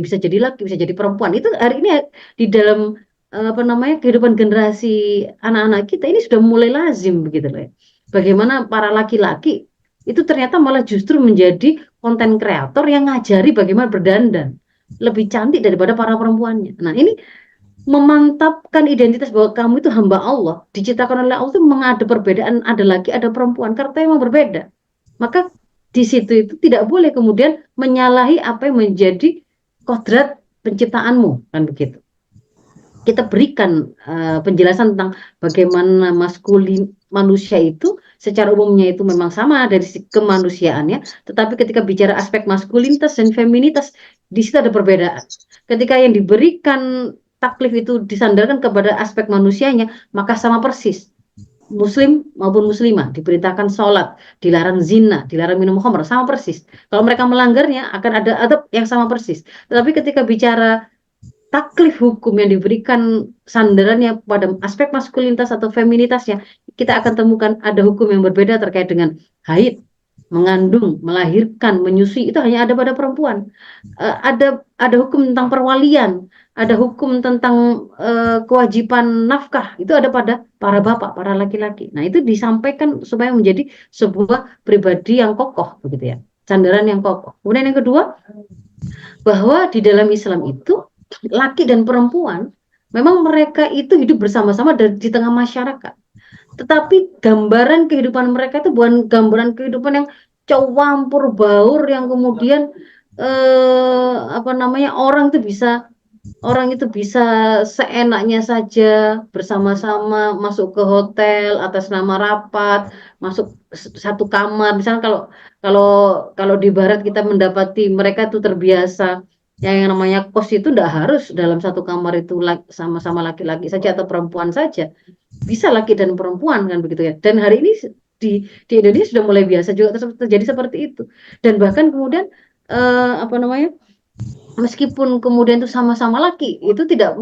bisa jadi laki, bisa jadi perempuan. Itu hari ini di dalam apa namanya kehidupan generasi anak-anak kita ini sudah mulai lazim begitu loh. Bagaimana para laki-laki itu ternyata malah justru menjadi konten kreator yang ngajari bagaimana berdandan lebih cantik daripada para perempuannya. Nah, ini memantapkan identitas bahwa kamu itu hamba Allah, diciptakan oleh Allah itu mengada perbedaan, ada laki, ada perempuan, karena memang berbeda. Maka di situ itu tidak boleh kemudian menyalahi apa yang menjadi kodrat penciptaanmu, kan begitu. Kita berikan penjelasan tentang bagaimana maskulin manusia itu secara umumnya itu memang sama dari kemanusiaannya, tetapi ketika bicara aspek maskulinitas dan feminitas di situ ada perbedaan. Ketika yang diberikan taklif itu disandarkan kepada aspek manusianya, maka sama persis. Muslim maupun muslimah diperintahkan sholat, dilarang zina, dilarang minum khamr, sama persis. Kalau mereka melanggarnya akan ada adab yang sama persis. Tetapi ketika bicara taklif hukum yang diberikan sandarannya pada aspek maskulinitas atau feminitasnya, kita akan temukan ada hukum yang berbeda terkait dengan haid, mengandung, melahirkan, menyusui, itu hanya ada pada perempuan. Ada hukum tentang perwalian, ada hukum tentang kewajiban nafkah, itu ada pada para bapak, para laki-laki. Nah, itu disampaikan supaya menjadi sebuah pribadi yang kokoh begitu ya. Sandaran yang kokoh. Kemudian yang kedua, bahwa di dalam Islam itu laki dan perempuan memang mereka itu hidup bersama-sama di tengah masyarakat. Tetapi gambaran kehidupan mereka itu bukan gambaran kehidupan yang campur baur yang kemudian apa namanya, orang itu bisa seenaknya saja bersama-sama masuk ke hotel atas nama rapat, masuk satu kamar. Misalnya kalau kalau di barat kita mendapati mereka itu terbiasa yang namanya kos itu tidak harus dalam satu kamar itu sama-sama laki-laki saja atau perempuan saja. Bisa laki dan perempuan kan begitu ya. Dan hari ini di Indonesia sudah mulai biasa juga terjadi seperti itu. Dan bahkan kemudian apa namanya? Meskipun kemudian itu sama-sama laki, itu tidak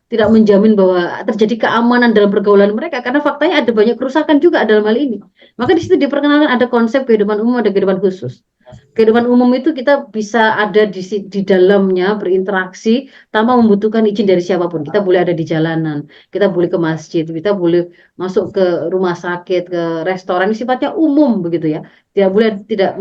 menjamin bahwa terjadi keamanan dalam pergaulan mereka karena faktanya ada banyak kerusakan juga dalam hal ini. Maka di situ diperkenalkan ada konsep kehidupan umum, ada kehidupan khusus. Kehidupan umum itu kita bisa ada di dalamnya berinteraksi tanpa membutuhkan izin dari siapapun. Kita boleh ada di jalanan, kita boleh ke masjid, kita boleh masuk ke rumah sakit, ke restoran, sifatnya umum begitu ya. Tidak boleh tidak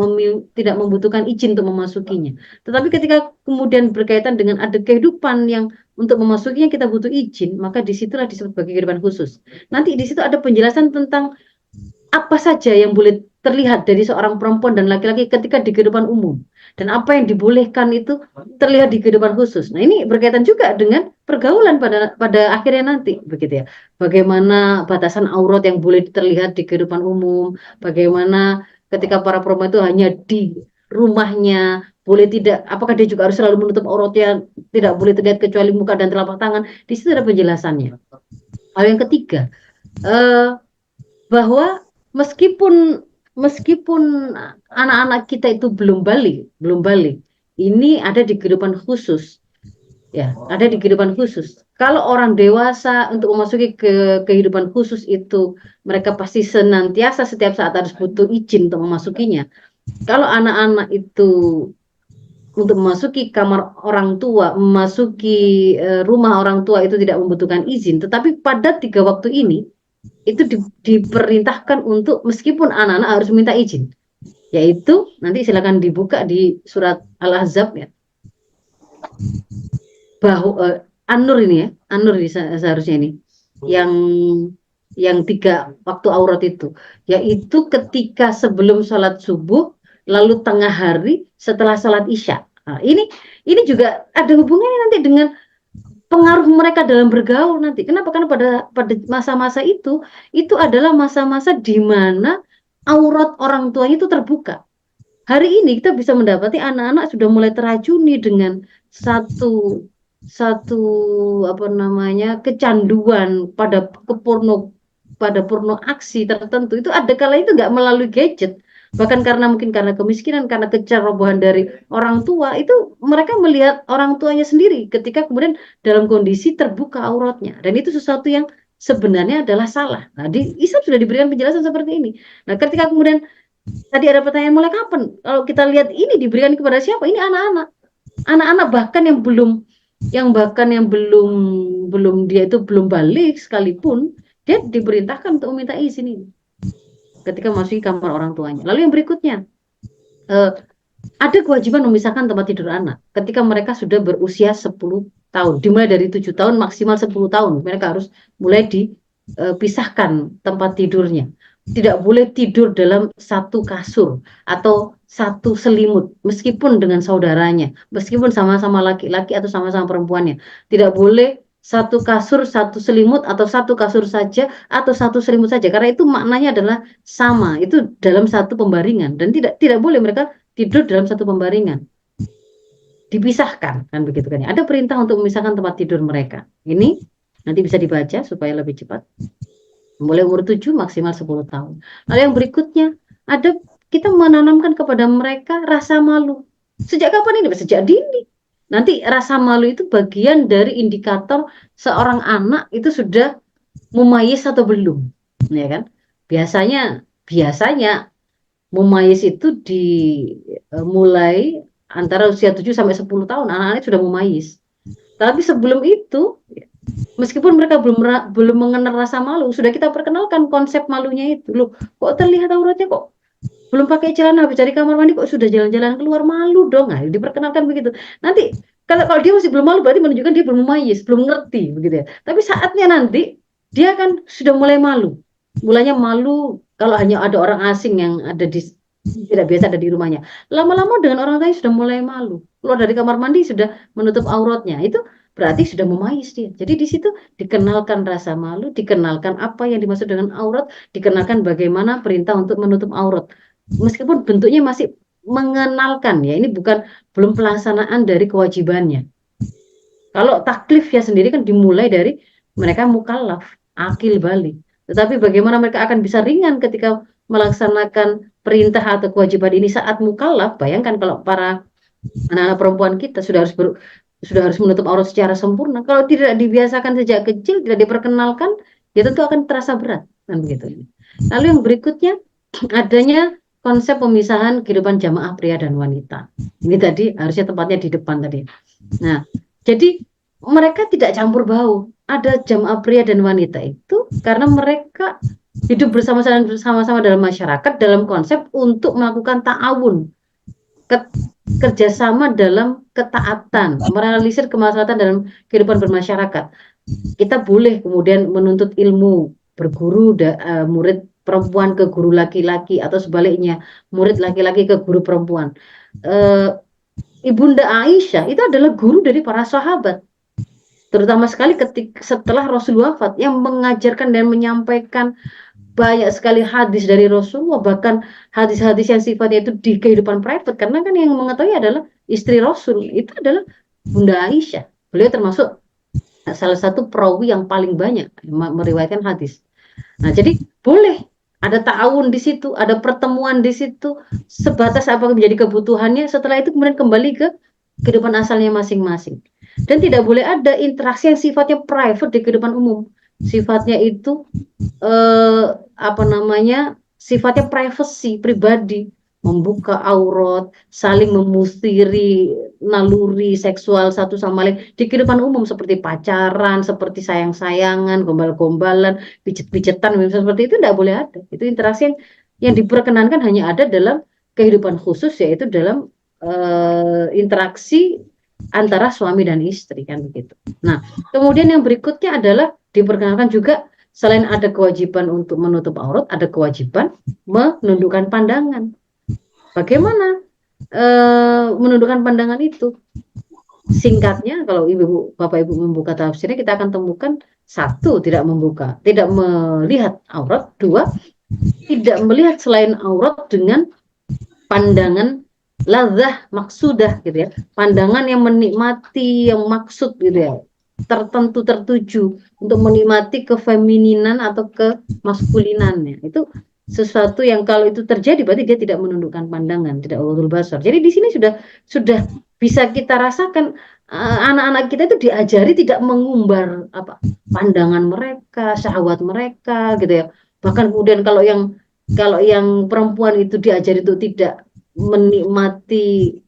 membutuhkan izin untuk memasukinya. Tetapi ketika kemudian berkaitan dengan ada kehidupan yang untuk memasukinya kita butuh izin, maka disitulah disebut sebagai kehidupan khusus. Nanti di situ ada penjelasan tentang apa saja yang boleh terlihat dari seorang perempuan dan laki-laki ketika di kehidupan umum. Dan apa yang dibolehkan itu terlihat di kehidupan khusus. Nah ini berkaitan juga dengan pergaulan pada akhirnya nanti, begitu ya. Bagaimana batasan aurat yang boleh terlihat di kehidupan umum, bagaimana ketika para perempuan itu hanya di rumahnya, boleh tidak, apakah dia juga harus selalu menutup auratnya, tidak boleh terlihat kecuali muka dan telapak tangan. Di situ ada penjelasannya. Hal yang ketiga, eh, bahwa meskipun meskipun anak-anak kita itu belum balik, ini ada di kehidupan khusus, ya, ada di kehidupan khusus. Kalau orang dewasa untuk memasuki ke kehidupan khusus itu, mereka pasti senantiasa setiap saat harus butuh izin untuk memasukinya. Kalau anak-anak itu untuk memasuki kamar orang tua, memasuki rumah orang tua itu tidak membutuhkan izin, tetapi pada 3 waktu ini itu diperintahkan untuk meskipun anak-anak harus minta izin, yaitu nanti silakan dibuka di surat Al-Ahzab ya, bahwa An-Nur ini ya, An-Nur ini seharusnya ini yang 3 waktu aurat itu, yaitu ketika sebelum sholat subuh, lalu tengah hari, setelah sholat isya. Nah, ini juga ada hubungannya nanti dengan pengaruh mereka dalam bergaul nanti. Kenapa? Karena pada masa-masa itu adalah masa-masa di mana aurat orang tuanya itu terbuka. Hari ini kita bisa mendapati anak-anak sudah mulai teracuni dengan satu satu apa namanya kecanduan pada porno aksi tertentu. Itu ada kala itu nggak melalui gadget, bahkan mungkin karena kemiskinan, karena kecerobohan dari orang tua, itu mereka melihat orang tuanya sendiri ketika kemudian dalam kondisi terbuka auratnya, dan itu sesuatu yang sebenarnya adalah salah. Nah, di Islam sudah diberikan penjelasan seperti ini. Nah, ketika kemudian tadi ada pertanyaan mulai kapan? Kalau kita lihat ini diberikan kepada siapa? Ini anak-anak bahkan yang belum belum dia itu belum balik sekalipun, dia diperintahkan untuk meminta izin ini ketika masuk kamar orang tuanya. Lalu yang berikutnya, ada kewajiban memisahkan tempat tidur anak ketika mereka sudah berusia 10 tahun. Dimulai dari 7 tahun maksimal 10 tahun. Mereka harus mulai dipisahkan tempat tidurnya. Tidak boleh tidur dalam satu kasur atau satu selimut, meskipun dengan saudaranya, meskipun sama-sama laki-laki atau sama-sama perempuannya. Tidak boleh satu kasur, satu selimut, atau satu kasur saja, atau satu selimut saja, karena itu maknanya adalah sama, itu dalam satu pembaringan, dan tidak boleh mereka tidur dalam satu pembaringan, dipisahkan kan begitu kan ya. Ada perintah untuk memisahkan tempat tidur mereka. Ini nanti bisa dibaca supaya lebih cepat. Mulai umur 7 maksimal 10 tahun. Lalu yang berikutnya, ada kita menanamkan kepada mereka rasa malu. Sejak kapan ini? Sejak dini. Nanti rasa malu itu bagian dari indikator seorang anak itu sudah mumayyiz atau belum, ya kan? Biasanya mumayyiz itu dimulai antara usia 7 sampai 10 tahun, anak-anak sudah mumayyiz. Tapi sebelum itu, meskipun mereka belum mengenal rasa malu, sudah kita perkenalkan konsep malunya itu. Loh, kok terlihat auratnya, kok belum pakai celana, habis dari kamar mandi kok sudah jalan-jalan keluar, malu dong. Nah, diperkenalkan begitu. Nanti kalau dia masih belum malu, berarti menunjukkan dia belum mumayyiz, belum ngerti begitu ya. Tapi saatnya nanti dia kan sudah mulai malu. Mulanya malu kalau hanya ada orang asing yang ada tidak biasa ada di rumahnya. Lama-lama dengan orang lain sudah mulai malu. Keluar dari kamar mandi sudah menutup auratnya. Itu berarti sudah memayis dia. Jadi di situ dikenalkan rasa malu, dikenalkan apa yang dimaksud dengan aurat, dikenalkan bagaimana perintah untuk menutup aurat. Meskipun bentuknya masih mengenalkan ya, ini bukan belum pelaksanaan dari kewajibannya. Kalau taklif ya sendiri kan dimulai dari mereka mukallaf, akil balik. Tetapi bagaimana mereka akan bisa ringan ketika melaksanakan perintah atau kewajiban ini saat mukallaf? Bayangkan kalau para anak-anak perempuan kita sudah harus menutup aurat secara sempurna. Kalau tidak dibiasakan sejak kecil, tidak diperkenalkan, ya tentu akan terasa berat, kan begitu. Lalu yang berikutnya adanya konsep pemisahan kehidupan jamaah pria dan wanita. Ini tadi harusnya tempatnya di depan tadi. Nah, jadi mereka tidak campur bau. Ada jamaah pria dan wanita itu karena mereka hidup bersama-sama dalam masyarakat dalam konsep untuk melakukan ta'awun, kerjasama dalam ketaatan, merealisir kemaslahatan dalam kehidupan bermasyarakat. Kita boleh kemudian menuntut ilmu, berguru murid perempuan ke guru laki-laki atau sebaliknya, murid laki-laki ke guru perempuan. Ibunda Aisyah itu adalah guru dari para sahabat, terutama sekali setelah Rasul wafat, yang mengajarkan dan menyampaikan banyak sekali hadis dari Rasulullah, bahkan hadis-hadis yang sifatnya itu di kehidupan private, karena kan yang mengetahui adalah istri Rasul, itu adalah Bunda Aisyah. Beliau termasuk salah satu perawi yang paling banyak meriwayatkan hadis. Nah, jadi boleh ada ta'awun di situ, ada pertemuan di situ, sebatas apa menjadi kebutuhannya, setelah itu kemudian kembali ke kehidupan asalnya masing-masing. Dan tidak boleh ada interaksi yang sifatnya private di kehidupan umum. Sifatnya itu sifatnya privacy, pribadi, membuka aurat, saling memustiri naluri seksual satu sama lain di kehidupan umum seperti pacaran, seperti sayang-sayangan, gombal-gombalan, pijet-pijetan, seperti itu tidak boleh ada. Itu interaksi yang diperkenankan hanya ada dalam kehidupan khusus, yaitu dalam interaksi antara suami dan istri, kan begitu. Nah, kemudian yang berikutnya adalah diperkenalkan juga selain ada kewajiban untuk menutup aurat, ada kewajiban menundukkan pandangan. Bagaimana menundukkan pandangan itu? Singkatnya, kalau Bapak Ibu membuka tafsirnya, kita akan temukan: satu, tidak melihat aurat; dua, tidak melihat selain aurat dengan pandangan ladzah maksudah, gitu ya, pandangan yang menikmati, yang maksud, gitu ya, tertuju untuk menikmati kefemininan atau kemaskulinannya. Itu sesuatu yang kalau itu terjadi berarti dia tidak menundukkan pandangan, tidak ghadul basar. Jadi di sini sudah bisa kita rasakan anak-anak kita itu diajari tidak mengumbar pandangan mereka, syahwat mereka, gitu ya. Bahkan kemudian kalau yang perempuan itu diajari untuk tidak menikmati,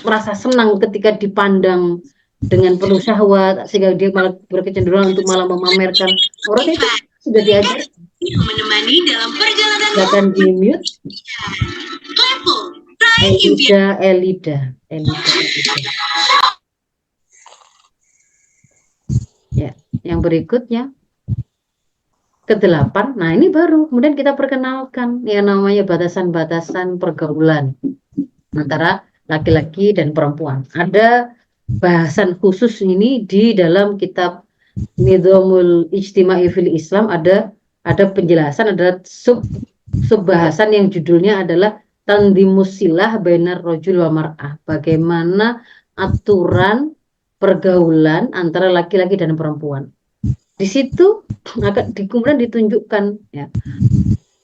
merasa senang ketika dipandang dengan penuh syahwat, sehingga dia malah berkecenderungan untuk malah memamerkan aurat, itu sudah diajar. Menemani dalam perjalanan Silakan di mute. Elida. Ya, yang berikutnya ke-8. Nah, ini baru kemudian kita perkenalkan yang namanya batasan-batasan pergaulan antara laki-laki dan perempuan. Ada bahasan khusus ini di dalam kitab Nidhamul Ijtima'i fil Islam, ada penjelasan, ada subbahasan yang judulnya adalah Tandimus Silah Bainar Rajul wa Mar'ah. Bagaimana aturan pergaulan antara laki-laki dan perempuan. Di situ kemudian ditunjukkan, ya,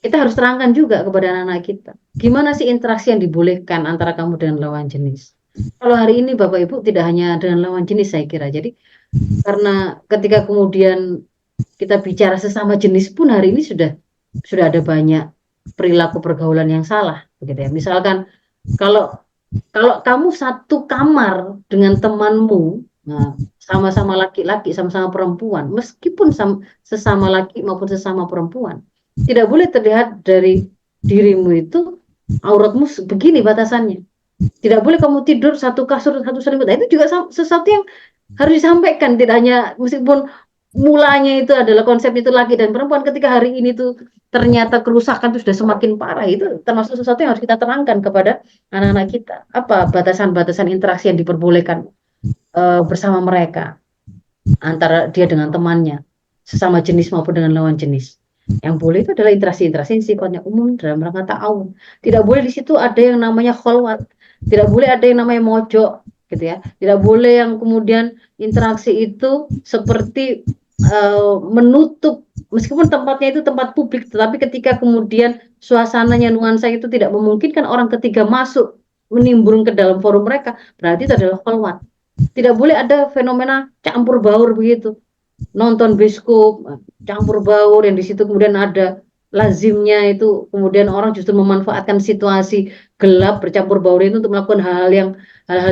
kita harus terangkan juga kepada anak-anak kita, gimana sih interaksi yang dibolehkan antara kamu dengan lawan jenis. Kalau hari ini Bapak Ibu tidak hanya dengan lawan jenis, saya kira. Jadi karena ketika kemudian kita bicara sesama jenis pun hari ini sudah ada banyak perilaku pergaulan yang salah, begitu ya. Misalkan kalau kamu satu kamar dengan temanmu, nah, sama-sama laki-laki, sama-sama perempuan, meskipun sesama laki maupun sesama perempuan, tidak boleh terlihat dari dirimu itu auratmu begini batasannya. Tidak boleh kamu tidur satu kasur, satu selimut. Nah, itu juga sesuatu yang harus disampaikan, tidak hanya meskipun mulanya itu adalah konsep itu laki dan perempuan, ketika hari ini tuh ternyata kerusakan itu sudah semakin parah, itu termasuk sesuatu yang harus kita terangkan kepada anak-anak kita. Apa batasan-batasan interaksi yang diperbolehkan bersama mereka, antara dia dengan temannya, sesama jenis maupun dengan lawan jenis. Yang boleh itu adalah interaksi-interaksi yang sifatnya umum dalam rangka ta'awun. Tidak boleh di situ ada yang namanya kholwat, tidak boleh ada yang namanya mojok, gitu ya. Tidak boleh yang kemudian interaksi itu seperti menutup, meskipun tempatnya itu tempat publik, tetapi ketika kemudian suasananya, nuansa itu tidak memungkinkan orang ketiga masuk menimbun ke dalam forum mereka, berarti itu adalah kholwat. Tidak boleh ada fenomena campur baur begitu. Nonton bioskop campur baur yang di situ kemudian ada lazimnya itu kemudian orang justru memanfaatkan situasi gelap bercampur baur itu untuk melakukan hal-hal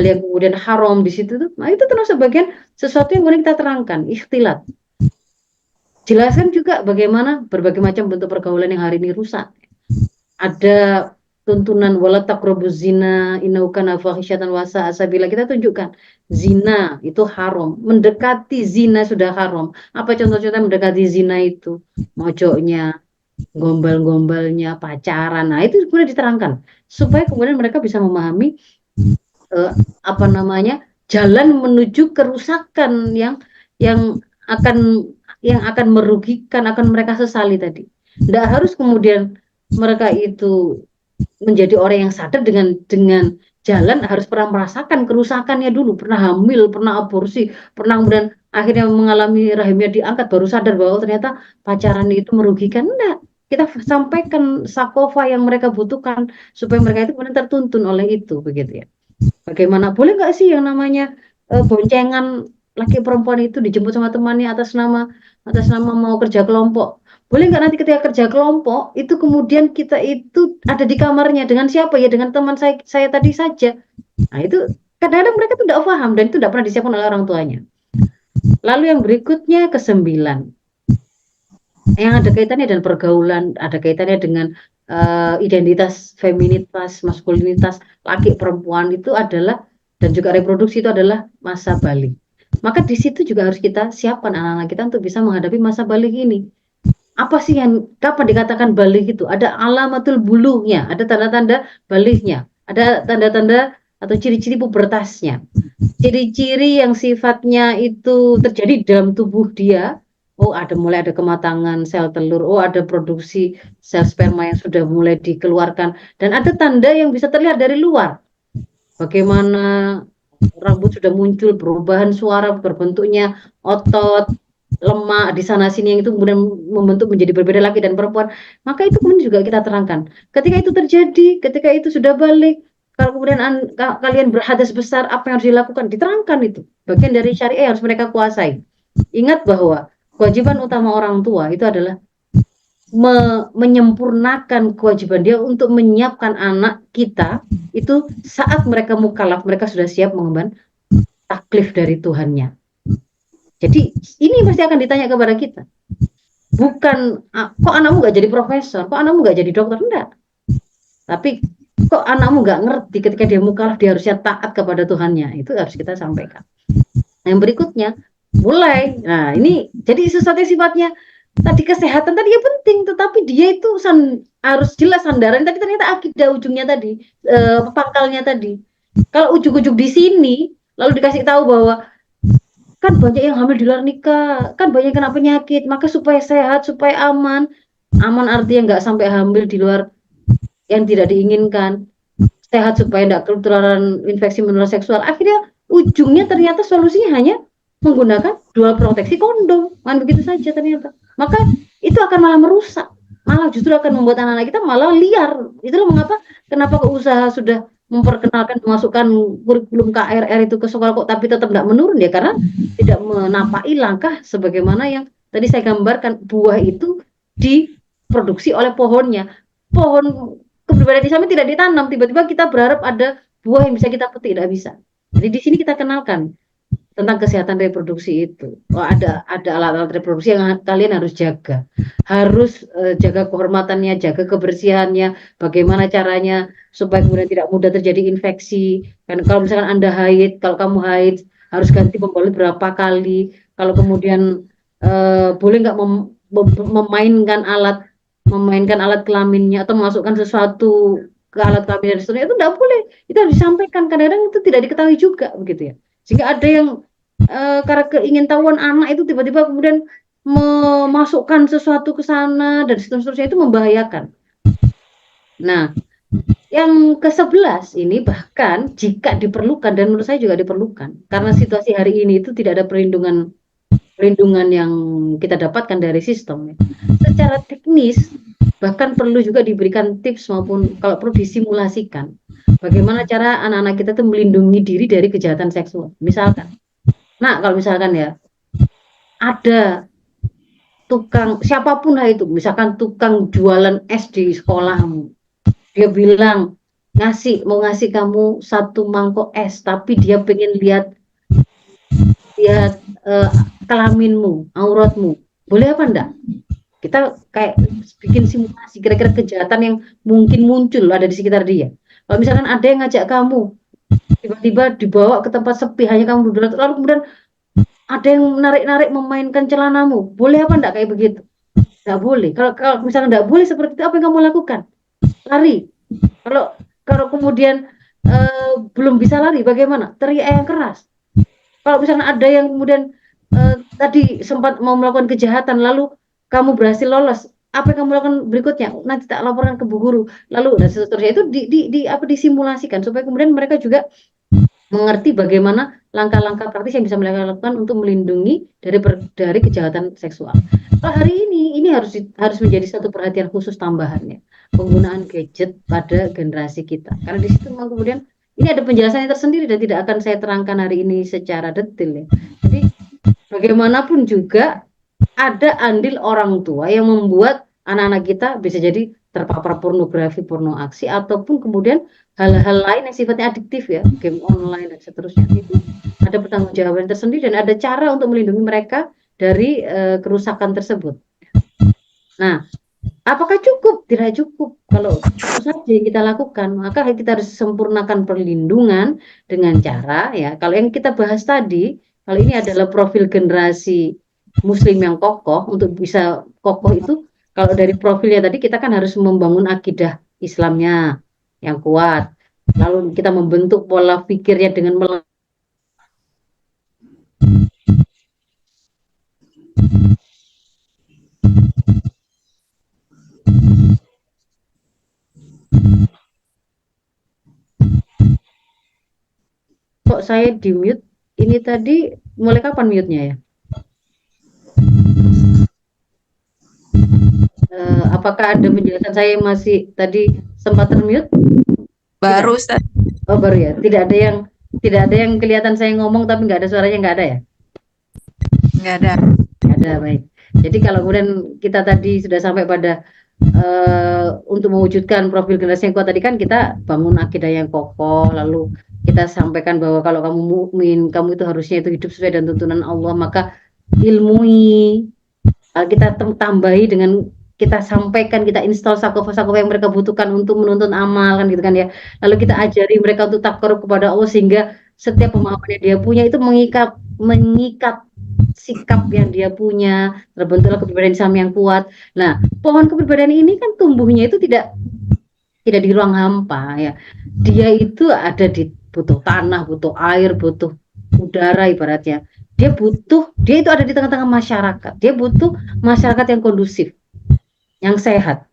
yang kemudian haram di situ tuh. Nah, itu termasuk bagian sesuatu yang boleh kita terangkan, ikhtilat. Jelaskan juga bagaimana berbagai macam bentuk pergaulan yang hari ini rusak. Ada tuntunan wala taqrabuz zina innahu kana fahisyatan wa sa'a sabila. Kita tunjukkan zina itu haram, mendekati zina sudah haram. Apa contoh-contoh mendekati zina itu? Mojoknya, gombal-gombalnya, pacaran. Nah, itu kemudian diterangkan supaya kemudian mereka bisa memahami apa namanya, jalan menuju kerusakan yang akan merugikan, akan mereka sesali tadi. Tidak harus kemudian mereka itu menjadi orang yang sadar dengan jalan harus pernah merasakan kerusakannya dulu, pernah hamil, pernah aborsi, pernah kemudian akhirnya mengalami rahimnya diangkat, baru sadar bahwa ternyata pacaran itu merugikan. Enggak, kita sampaikan sakofa yang mereka butuhkan supaya mereka itu kemudian tertuntun oleh itu, begitu ya. Bagaimana, boleh nggak sih yang namanya boncengan laki perempuan itu dijemput sama temannya atas nama mau kerja kelompok? Boleh nggak nanti ketika kerja kelompok itu kemudian kita itu ada di kamarnya dengan siapa ya? Dengan teman saya tadi saja. Nah, itu kadang-kadang mereka tuh tidak paham dan itu tidak pernah disiapkan oleh orang tuanya. Lalu yang berikutnya, ke-9, yang ada kaitannya dengan pergaulan, ada kaitannya dengan identitas, feminitas, maskulinitas, laki perempuan itu adalah, dan juga reproduksi itu adalah masa balik. Maka di situ juga harus kita siapkan anak-anak kita untuk bisa menghadapi masa balik ini. Apa sih yang kapan dikatakan balik itu? Ada alamatul bulughnya, ada tanda-tanda baliknya, ada tanda-tanda atau ciri-ciri pubertasnya. Ciri-ciri yang sifatnya itu terjadi dalam tubuh dia. Oh, mulai ada kematangan sel telur, oh ada produksi sel sperma yang sudah mulai dikeluarkan, dan ada tanda yang bisa terlihat dari luar. Bagaimana rambut sudah muncul, perubahan suara, berbentuknya otot, lemak di sana sini yang itu kemudian membentuk menjadi berbeda laki dan perempuan. Maka itu kemudian juga kita terangkan. Ketika itu terjadi, ketika itu sudah balik, kalau kemudian kalian berhadas besar, apa yang harus dilakukan? Diterangkan itu. Bagian dari syariah yang harus mereka kuasai. Ingat bahwa kewajiban utama orang tua itu adalah menyempurnakan kewajiban dia untuk menyiapkan anak kita itu saat mereka mukallaf, mereka sudah siap mengemban taklif dari Tuhannya. Jadi ini pasti akan ditanya kepada kita. Bukan kok anakmu gak jadi profesor, kok anakmu gak jadi dokter, enggak. Tapi kok anakmu gak ngerti ketika dia mukallaf dia harusnya taat kepada Tuhannya. Itu harus kita sampaikan. Yang berikutnya, mulai. Nah, ini jadi sesuatu yang sifatnya tadi kesehatan tadi ya penting, tetapi dia itu harus jelas sandaran tadi, ternyata akidah ujungnya tadi, pangkalnya tadi. Kalau ujuk-ujuk di sini lalu dikasih tahu bahwa kan banyak yang hamil di luar nikah, kan banyak kena penyakit, maka supaya sehat, supaya aman artinya nggak sampai hamil di luar yang tidak diinginkan, sehat supaya tidak ketularan infeksi menular seksual. Akhirnya ujungnya ternyata solusinya hanya menggunakan dual proteksi kondom, kan begitu saja ternyata. Maka itu akan malah merusak, malah justru akan membuat anak-anak kita malah liar. Itulah mengapa kenapa usaha sudah memperkenalkan, memasukkan kurikulum KRR itu ke sekolah kok tapi tetap tidak menurun ya, karena tidak menapaki langkah sebagaimana yang tadi saya gambarkan. Buah itu diproduksi oleh pohonnya. Pohon kepribadian Islam tidak ditanam, tiba-tiba kita berharap ada buah yang bisa kita petik, tidak bisa. Jadi di sini kita kenalkan tentang kesehatan reproduksi itu. Ada alat-alat reproduksi yang kalian harus jaga. Harus jaga kehormatannya, jaga kebersihannya, bagaimana caranya supaya kemudian tidak mudah terjadi infeksi. Kan kalau misalkan Anda haid, kalau kamu haid harus ganti pembalut berapa kali. Kalau kemudian boleh nggak memainkan alat kelaminnya atau memasukkan sesuatu ke alat kelamin dan seterusnya, itu tidak boleh. Itu harus disampaikan. Kadang-kadang itu tidak diketahui juga begitu ya. Sehingga ada yang karena keingintahuan anak itu tiba-tiba kemudian memasukkan sesuatu ke sana dan seterusnya, itu membahayakan. Nah, yang ke-11 ini bahkan jika diperlukan, dan menurut saya juga diperlukan, karena situasi hari ini itu tidak ada perlindungan yang kita dapatkan dari sistem ya. Secara teknis bahkan perlu juga diberikan tips maupun kalau perlu disimulasikan bagaimana cara anak-anak kita itu melindungi diri dari kejahatan seksual. Misalkan, nah kalau misalkan ya ada tukang siapapun lah itu, misalkan tukang jualan es di sekolahmu, dia bilang mau ngasih kamu satu mangkok es, tapi dia pengen lihat lihat kelaminmu, auratmu, boleh apa enggak? Kita kayak bikin simulasi kira-kira kejahatan yang mungkin muncul ada di sekitar dia. Kalau misalkan ada yang ngajak kamu, tiba-tiba dibawa ke tempat sepi, hanya kamu berdua, lalu kemudian ada yang narik-narik memainkan celanamu, boleh apa enggak kayak begitu? Enggak boleh. Kalau misalkan enggak boleh seperti itu, apa yang kamu lakukan? Lari. Kalau kemudian belum bisa lari, bagaimana? Teriak yang keras. Kalau misalnya ada yang kemudian tadi sempat mau melakukan kejahatan, lalu kamu berhasil lolos, apa yang kamu lakukan berikutnya? Nanti tak laporkan ke bu guru, lalu dan seterusnya. Itu disimulasikan supaya kemudian mereka juga mengerti bagaimana langkah-langkah praktis yang bisa mereka lakukan untuk melindungi dari kejahatan seksual. Kalau hari ini harus menjadi satu perhatian khusus tambahannya, penggunaan gadget pada generasi kita. Karena di situ memang kemudian ini ada penjelasannya tersendiri dan tidak akan saya terangkan hari ini secara detail ya. Jadi bagaimanapun juga ada andil orang tua yang membuat anak-anak kita bisa jadi terpapar pornografi, porno aksi, ataupun kemudian hal-hal lain yang sifatnya adiktif ya, game online dan seterusnya. Itu ada pertanggungjawaban tersendiri dan ada cara untuk melindungi mereka dari kerusakan tersebut. Nah, apakah cukup? Tidak cukup. Kalau itu saja yang kita lakukan, maka kita harus sempurnakan perlindungan dengan cara ya. Kalau yang kita bahas tadi, kalau ini adalah profil generasi Muslim yang kokoh, untuk bisa kokoh itu, kalau dari profilnya tadi kita kan harus membangun akidah Islamnya yang kuat. Lalu kita membentuk pola pikirnya dengan kok saya di mute ini tadi, mulai kapan mute-nya ya? Apakah ada penjelasan saya yang masih tadi sempat termute? Baru Ustaz. Oh baru ya, tidak ada yang kelihatan saya ngomong tapi nggak ada suaranya, nggak ada ya? Nggak ada. Nggak ada, baik. Jadi kalau kemudian kita tadi sudah sampai pada untuk mewujudkan profil generasi yang kuat tadi, kan kita bangun akidah yang kokoh, lalu kita sampaikan bahwa kalau kamu mukmin, kamu itu harusnya itu hidup sesuai dengan tuntunan Allah, maka ilmui, kita tambahi dengan kita sampaikan, kita install sakofa-sakofa yang mereka butuhkan untuk menuntun amal kan gitu kan ya. Lalu kita ajari mereka untuk takarub kepada Allah, sehingga setiap pemahaman yang dia punya itu mengikat sikap yang dia punya, terbentuklah kepribadian Islam yang kuat. Nah, pohon kepribadian ini kan tumbuhnya itu tidak di ruang hampa ya. Dia itu butuh tanah, butuh air, butuh udara ibaratnya. Dia itu ada di tengah-tengah masyarakat. Dia butuh masyarakat yang kondusif, yang sehat.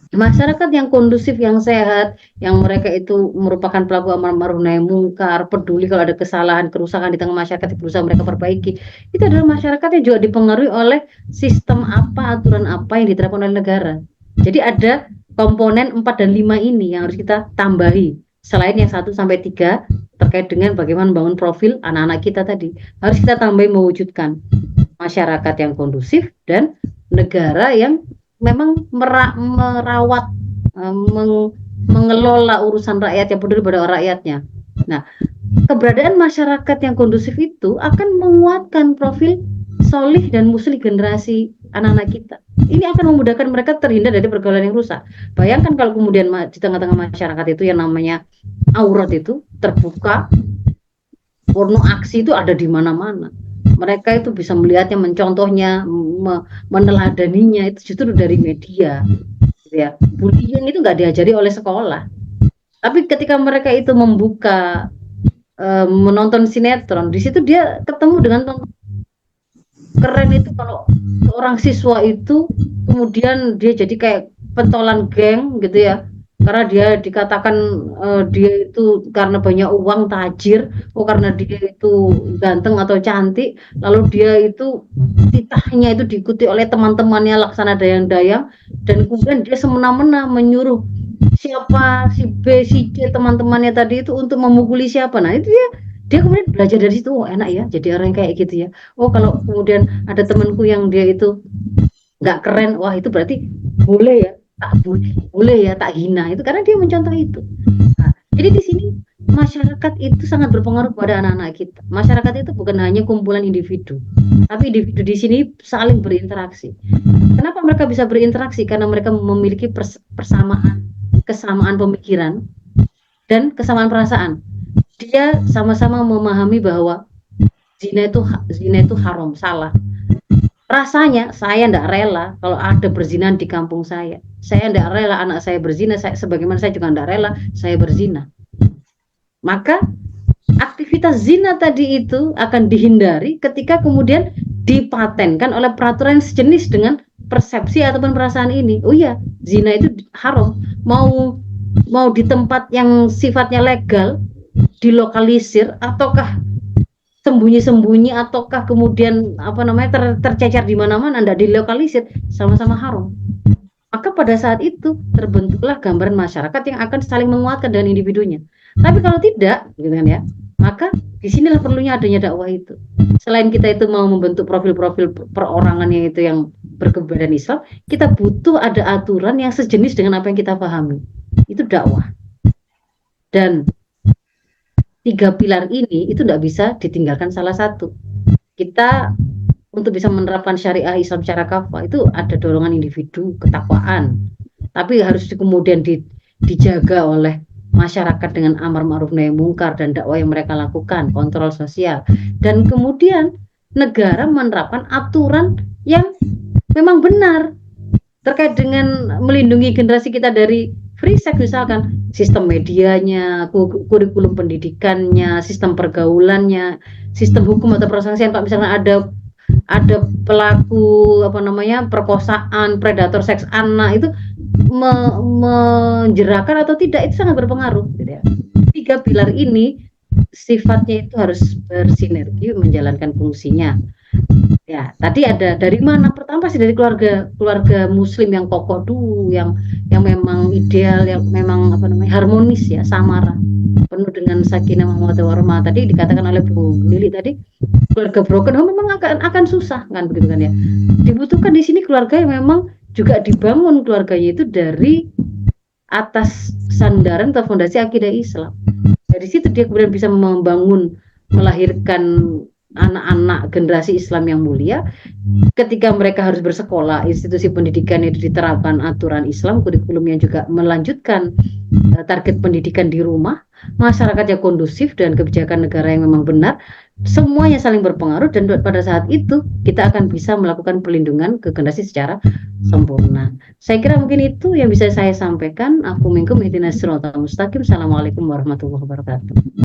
Masyarakat yang kondusif, yang sehat, yang mereka itu merupakan pelaku amar ma'ruf nahi mungkar, peduli kalau ada kesalahan, kerusakan di tengah masyarakat berusaha mereka perbaiki. Itu adalah masyarakat yang juga dipengaruhi oleh sistem apa, aturan apa yang diterapkan oleh negara. Jadi ada komponen 4 dan 5 ini yang harus kita tambahi. Selain yang 1 sampai 3 terkait dengan bagaimana membangun profil anak-anak kita tadi, harus kita tambahi mewujudkan masyarakat yang kondusif dan negara yang memang merawat, mengelola urusan rakyat, yang peduli pada rakyatnya. Nah, keberadaan masyarakat yang kondusif itu akan menguatkan profil solih dan muslih generasi anak-anak kita. Ini akan memudahkan mereka terhindar dari pergaulan yang rusak. Bayangkan kalau kemudian di tengah-tengah masyarakat itu yang namanya aurat itu terbuka, porno aksi itu ada di mana-mana. mereka itu bisa melihatnya, mencontohnya, meneladaninya itu justru dari media, gitu ya. Bullying itu nggak diajari oleh sekolah. Tapi ketika mereka itu membuka menonton sinetron, di situ dia ketemu dengan keren itu kalau seorang siswa itu kemudian dia jadi kayak pentolan geng gitu ya. Karena dia dikatakan dia itu karena banyak uang tajir, karena dia itu ganteng atau cantik, lalu dia itu titahnya itu diikuti oleh teman-temannya laksana dayang-dayang, dan kemudian dia semena-mena menyuruh siapa si B, si C teman-temannya tadi itu untuk memukuli siapa. Nah, itu dia kemudian belajar dari situ, oh enak ya jadi orang kayak gitu ya. Oh kalau kemudian ada temanku yang dia itu nggak keren, wah itu berarti boleh ya, boleh ya tak hina itu karena dia mencontoh itu. Nah, jadi di sini masyarakat itu sangat berpengaruh pada anak-anak kita. Masyarakat itu bukan hanya kumpulan individu, tapi individu di sini saling berinteraksi. Kenapa mereka bisa berinteraksi? Karena mereka memiliki kesamaan pemikiran dan kesamaan perasaan. Dia sama-sama memahami bahwa zina itu haram, salah. Rasanya saya tidak rela kalau ada perzinahan di kampung saya. Saya tidak rela anak saya berzina, sebagaimana saya juga tidak rela saya berzina. Maka aktivitas zina tadi itu akan dihindari ketika kemudian dipatenkan oleh peraturan sejenis dengan persepsi ataupun perasaan ini. Oh iya, zina itu haram. Mau di tempat yang sifatnya legal, dilokalisir, ataukah sembunyi-sembunyi, ataukah kemudian tercecer di mana-mana, tidak dilokalisir, sama-sama haram. Maka pada saat itu terbentuklah gambaran masyarakat yang akan saling menguatkan dengan individunya. Tapi kalau tidak, gitu kan ya, maka disinilah perlunya adanya dakwah itu. Selain kita itu mau membentuk profil-profil perorangannya itu yang berkebadan Islam, kita butuh ada aturan yang sejenis dengan apa yang kita pahami. Itu dakwah. Dan 3 pilar ini itu tidak bisa ditinggalkan salah satu. Kita untuk bisa menerapkan syariah Islam secara kafah itu ada dorongan individu, ketakwaan, tapi harus kemudian dijaga oleh masyarakat dengan amar ma'ruf nahi mungkar dan dakwah yang mereka lakukan, kontrol sosial, dan kemudian negara menerapkan aturan yang memang benar terkait dengan melindungi generasi kita dari free sex, misalkan sistem medianya, kurikulum pendidikannya, sistem pergaulannya, sistem hukum atau persanksian. Pak, misalnya ada pelaku perkosaan, predator seks anak itu menjerakan atau tidak, itu sangat berpengaruh gitu ya. 3 pilar ini sifatnya itu harus bersinergi menjalankan fungsinya. Ya, tadi ada dari mana? Pertama pasti dari keluarga muslim yang kokoh dulu, yang memang ideal, yang memang harmonis ya, samara, penuh dengan sakinah mawaddah warahmah. Tadi dikatakan oleh Bu Lili tadi, keluarga broken home memang akan susah kan, begitu kan ya. Dibutuhkan di sini keluarga yang memang juga dibangun keluarganya itu dari atas sandaran atau fondasi akidah Islam. Dari situ dia kemudian bisa melahirkan anak-anak generasi Islam yang mulia. Ketika mereka harus bersekolah, institusi pendidikan itu diterapkan aturan Islam, kurikulumnya juga melanjutkan target pendidikan di rumah, masyarakatnya kondusif dan kebijakan negara yang memang benar, semuanya saling berpengaruh, dan pada saat itu kita akan bisa melakukan perlindungan ke generasi secara sempurna. Saya kira mungkin itu yang bisa saya sampaikan. Aku minkum ihdinas siratal mustaqim. Assalamualaikum warahmatullahi wabarakatuh.